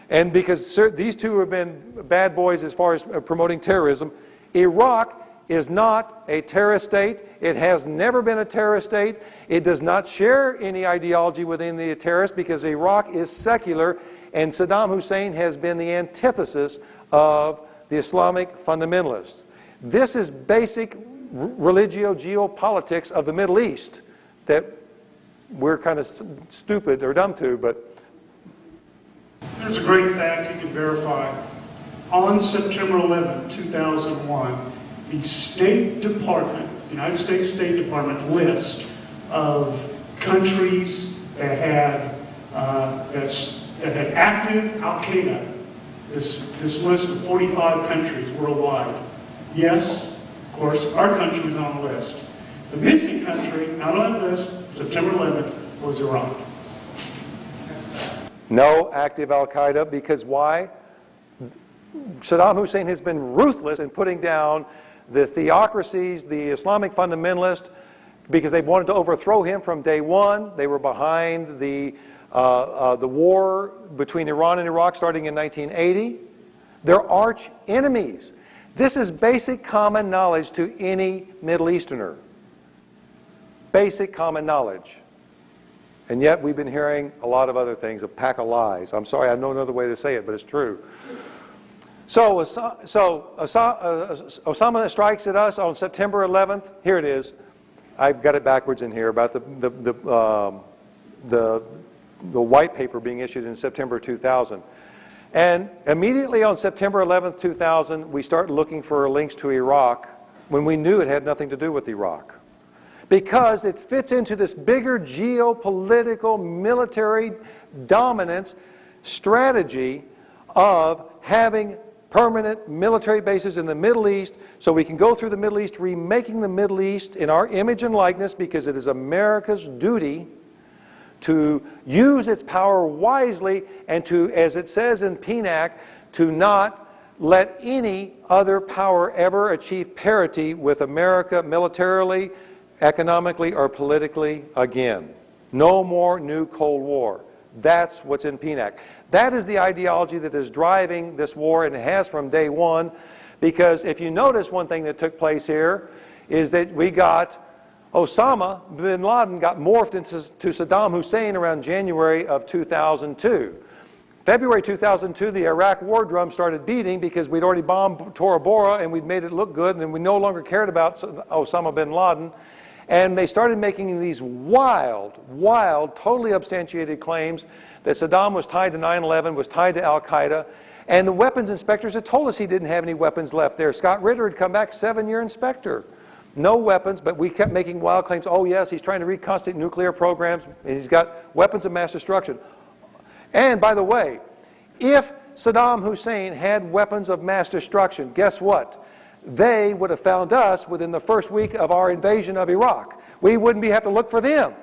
And because these two have been bad boys as far as promoting terrorism, Iraq is not a terrorist state. It has never been a terrorist state. It does not share any ideology within the terrorists because Iraq is secular, and Saddam Hussein has been the antithesis of the Islamic fundamentalists. This is basic religio-geopolitics of the Middle East that we're kind of stupid or dumb to, but There's a great fact you can verify. On September 11, 2001, the State Department, United States State Department list of countries that had active Al-Qaeda, this list of 45 countries worldwide. Yes, of course, our country was on the list. The missing country, not on that list, September 11th, was Iran. no active Al-Qaeda, because why? Saddam Hussein has been ruthless in putting down the theocracies, the Islamic fundamentalists, because they wanted to overthrow him from day one. They were behind the war between Iran and Iraq starting in 1980. They're arch enemies. This is basic common knowledge to any Middle Easterner. Basic common knowledge. And yet we've been hearing a lot of other things, a pack of lies. I'm sorry, I have no other way to say it, but it's true. So Osama strikes at us on September 11th. Here it is. I've got it backwards in here about the white paper being issued in September 2000. And immediately on September 11th, 2000, we start looking for links to Iraq when we knew it had nothing to do with Iraq. Because it fits into this bigger geopolitical military dominance strategy of having permanent military bases in the Middle East, so we can go through the Middle East, remaking the Middle East in our image and likeness, because it is America's duty to use its power wisely and to, as it says in PNAC, to not let any other power ever achieve parity with America militarily, economically, or politically again. No more new Cold War. That's what's in PNAC. That is the ideology that is driving this war, and it has from day one, because if you notice, one thing that took place here is that we got Osama bin Laden got morphed into Saddam Hussein around January of 2002. February 2002, the Iraq war drum started beating because we'd already bombed Tora Bora and we'd made it look good, and we no longer cared about Osama bin Laden. And they started making these wild, totally substantiated claims that Saddam was tied to 9/11, was tied to Al-Qaeda. And the weapons inspectors had told us he didn't have any weapons left there. Scott Ritter had come back, 7-year inspector. No weapons, but we kept making wild claims. Oh yes, he's trying to reconstitute nuclear programs, and he's got weapons of mass destruction. And by the way, if Saddam Hussein had weapons of mass destruction, guess what? they would have found us within the first week of our invasion of Iraq. We wouldn't have to look for them.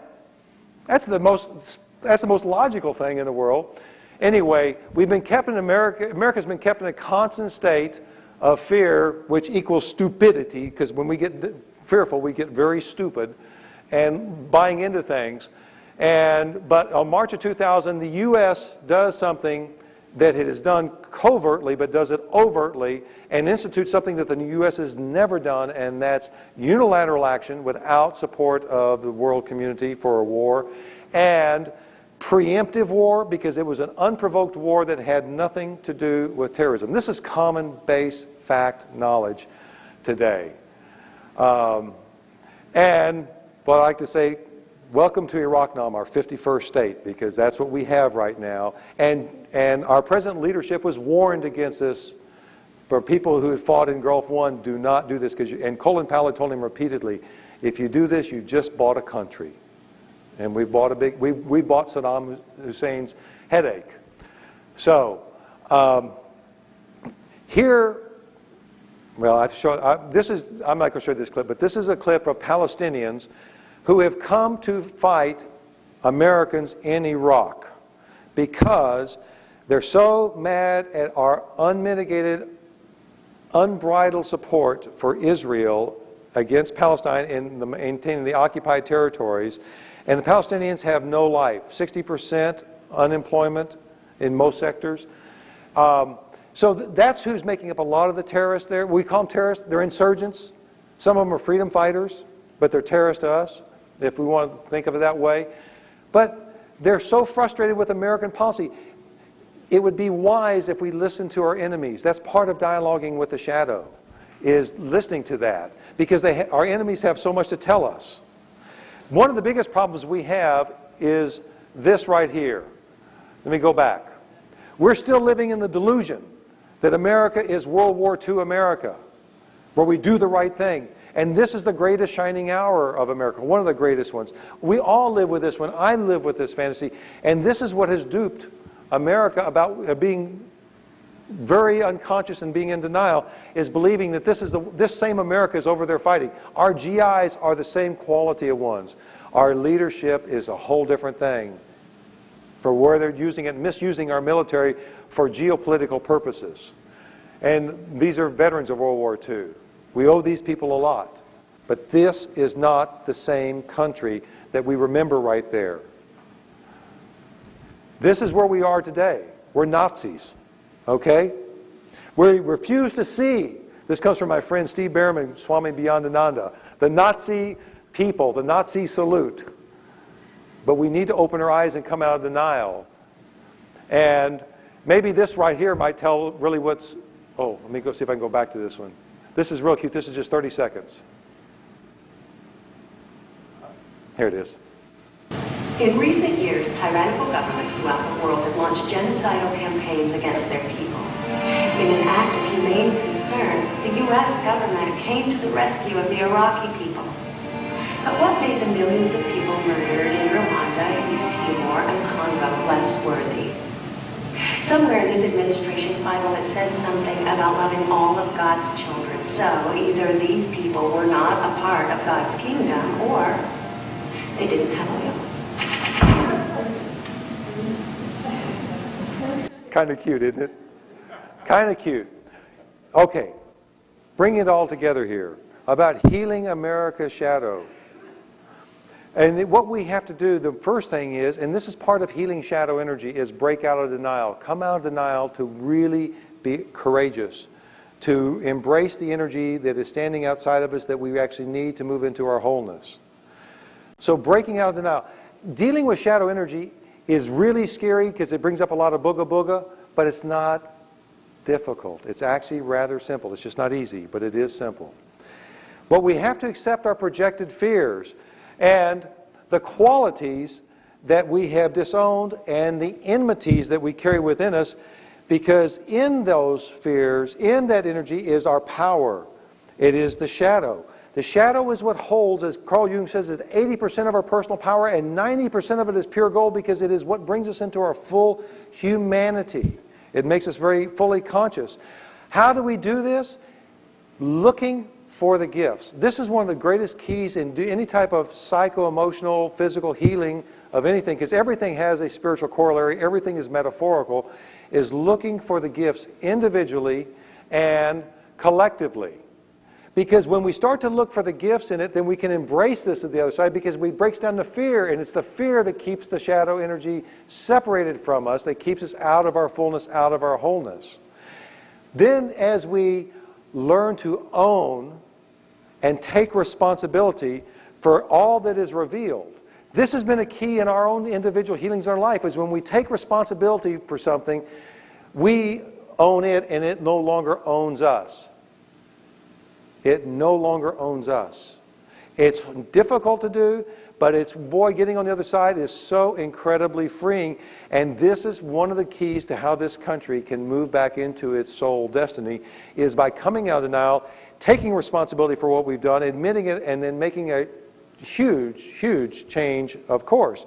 That's the most logical thing in the world. Anyway, we've been kept in America's been kept in a constant state of fear, which equals stupidity, because when we get fearful, we get very stupid and buying into things. But on March of 2000, the U.S. does something that it has done covertly, but does it overtly, and institutes something that the U.S. has never done, and that's unilateral action without support of the world community for a war, and preemptive war, because it was an unprovoked war that had nothing to do with terrorism. This is common base fact knowledge today. And what I like to say, welcome to Iraq now, our 51st state, because that's what we have right now. And our present leadership was warned against this. For people who had fought in Gulf War, do not do this. And Colin Powell told him repeatedly, if you do this, you just bought a country. And we bought Saddam Hussein's headache. So here, well, I'm not going to show this clip, but this is a clip of Palestinians who have come to fight Americans in Iraq because they're so mad at our unmitigated, unbridled support for Israel against Palestine in maintaining the occupied territories. And the Palestinians have no life, 60% unemployment in most sectors. So that's who's making up a lot of the terrorists there. We call them terrorists. They're insurgents. Some of them are freedom fighters, but they're terrorists to us, if we want to think of it that way. But they're so frustrated with American policy. It would be wise if we listened to our enemies. That's part of dialoguing with the shadow, is listening to that, because our enemies have so much to tell us. One of the biggest problems we have is this right here. Let me go back. We're still living in the delusion that America is World War II America, where we do the right thing. And this is the greatest shining hour of America, one of the greatest ones. We all live with this one. I live with this fantasy. And this is what has duped America about being very unconscious and being in denial, is believing that this same America is over there fighting. Our GIs are the same quality of ones. Our leadership is a whole different thing, for where they're using it, misusing our military for geopolitical purposes. And these are veterans of World War II. We owe these people a lot. But this is not the same country that we remember right there. This is where we are today. We're Nazis. Okay? We refuse to see, this comes from my friend Steve Behrman, Swami Beyondananda, the Nazi people, the Nazi salute. But we need to open our eyes and come out of denial. And maybe this right here might tell really what's... Oh, let me go see if I can go back to this one. This is real cute. This is just 30 seconds. Here it is. In recent years, tyrannical governments throughout the world have launched genocidal campaigns against their people. In an act of humane concern, the U.S. government came to the rescue of the Iraqi people. But what made the millions of people murdered in Rwanda, East Timor, and Congo less worthy? Somewhere in this administration's Bible it says something about loving all of God's children. So either these people were not a part of God's kingdom, or they didn't have oil. Kind of cute, isn't it? Kind of cute. Okay, bring it all together here about healing America's shadow. And what we have to do, the first thing is, and this is part of healing shadow energy, is break out of denial. Come out of denial to really be courageous, to embrace the energy that is standing outside of us that we actually need to move into our wholeness. So breaking out of denial. Dealing with shadow energy is really scary because it brings up a lot of booga booga, but it's not difficult. It's actually rather simple. It's just not easy, but it is simple. But we have to accept our projected fears and the qualities that we have disowned and the enmities that we carry within us, because in those fears, in that energy, is our power. It is the shadow. The shadow is what holds, as Carl Jung says, is 80% of our personal power, and 90% of it is pure gold, because it is what brings us into our full humanity. It makes us very fully conscious. How do we do this? looking for the gifts. This is one of the greatest keys in any type of psycho-emotional, physical healing of anything, because everything has a spiritual corollary, everything is metaphorical, is looking for the gifts individually and collectively. Because when we start to look for the gifts in it, then we can embrace this at the other side, because it breaks down the fear, and it's the fear that keeps the shadow energy separated from us, that keeps us out of our fullness, out of our wholeness. Then as we learn to own and take responsibility for all that is revealed, this has been a key in our own individual healings in our life, is when we take responsibility for something, we own it and it no longer owns us. It no longer owns us. It's difficult to do, but it's, boy, getting on the other side is so incredibly freeing. And this is one of the keys to how this country can move back into its soul destiny, is by coming out of denial, taking responsibility for what we've done, admitting it, and then making a huge, huge change, of course.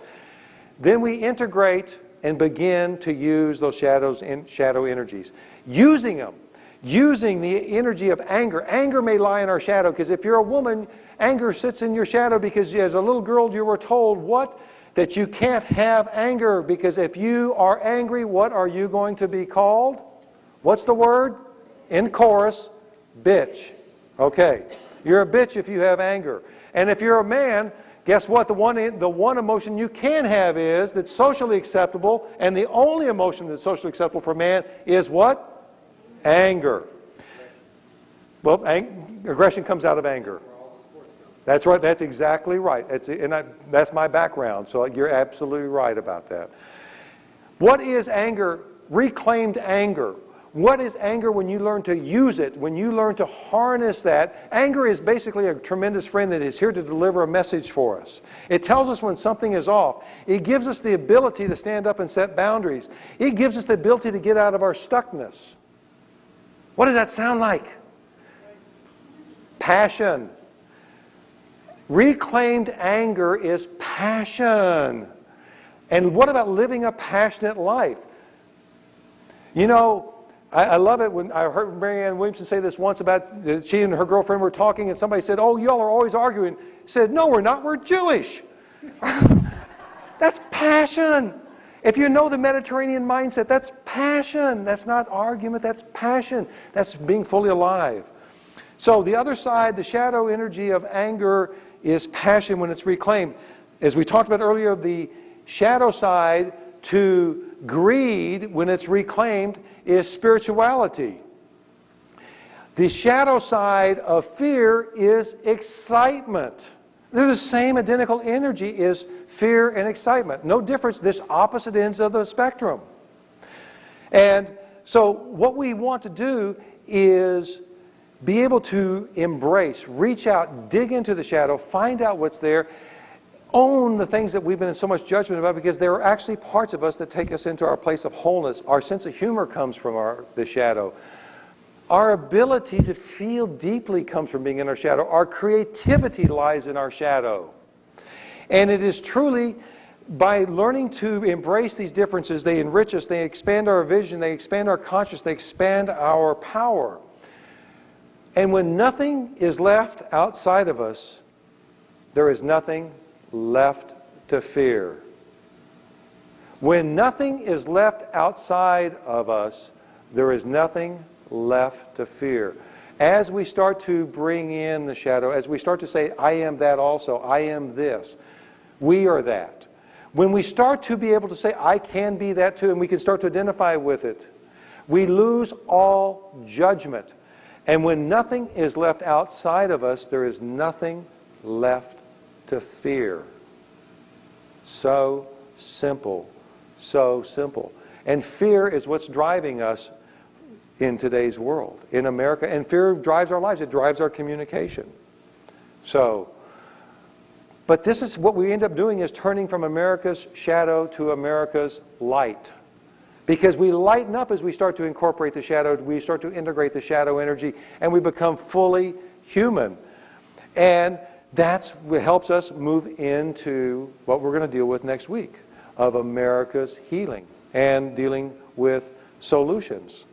Then we integrate and begin to use those shadows and shadow energies. Using them. Using the energy of anger. Anger may lie in our shadow, because if you're a woman, anger sits in your shadow because as a little girl you were told what? That you can't have anger, because if you are angry, what are you going to be called? What's the word? In chorus, bitch. Okay. You're a bitch if you have anger. And if you're a man, guess what? The one emotion you can have is that's socially acceptable, and the only emotion that's socially acceptable for a man is what? Anger. Well, aggression comes out of anger. That's right. That's exactly right. That's my background, so you're absolutely right about that. What is anger? Reclaimed anger. What is anger when you learn to use it, when you learn to harness that? Anger is basically a tremendous friend that is here to deliver a message for us. It tells us when something is off. It gives us the ability to stand up and set boundaries. It gives us the ability to get out of our stuckness. What does that sound like? Passion. Reclaimed anger is passion. And what about living a passionate life? You know, I love it when I heard Marianne Williamson say this once about she and her girlfriend were talking, and somebody said, "Oh, y'all are always arguing." She said, "No, we're not. We're Jewish." That's passion. If you know the Mediterranean mindset, that's passion. That's not argument, that's passion. That's being fully alive. So the other side, the shadow energy of anger, is passion when it's reclaimed. As we talked about earlier, the shadow side to greed, when it's reclaimed, is spirituality. The shadow side of fear is excitement. They're the same identical energy, is fear and excitement. No difference, this opposite ends of the spectrum. And so what we want to do is be able to embrace, reach out, dig into the shadow, find out what's there, own the things that we've been in so much judgment about, because there are actually parts of us that take us into our place of wholeness. Our sense of humor comes from the shadow. Our ability to feel deeply comes from being in our shadow. Our creativity lies in our shadow. And it is truly by learning to embrace these differences, they enrich us, they expand our vision, they expand our consciousness, they expand our power. And when nothing is left outside of us, there is nothing left to fear. When nothing is left outside of us, there is nothing left to fear. As we start to bring in the shadow, as we start to say, I am that also, I am this, we are that. When we start to be able to say, I can be that too, and we can start to identify with it, we lose all judgment. And when nothing is left outside of us, there is nothing left to fear. So simple, so simple. And fear is what's driving us in today's world, in America. And fear drives our lives. It drives our communication. So, but this is what we end up doing, is turning from America's shadow to America's light. Because we lighten up as we start to incorporate the shadow, we start to integrate the shadow energy, and we become fully human. And that's what helps us move into what we're going to deal with next week, of America's healing and dealing with solutions.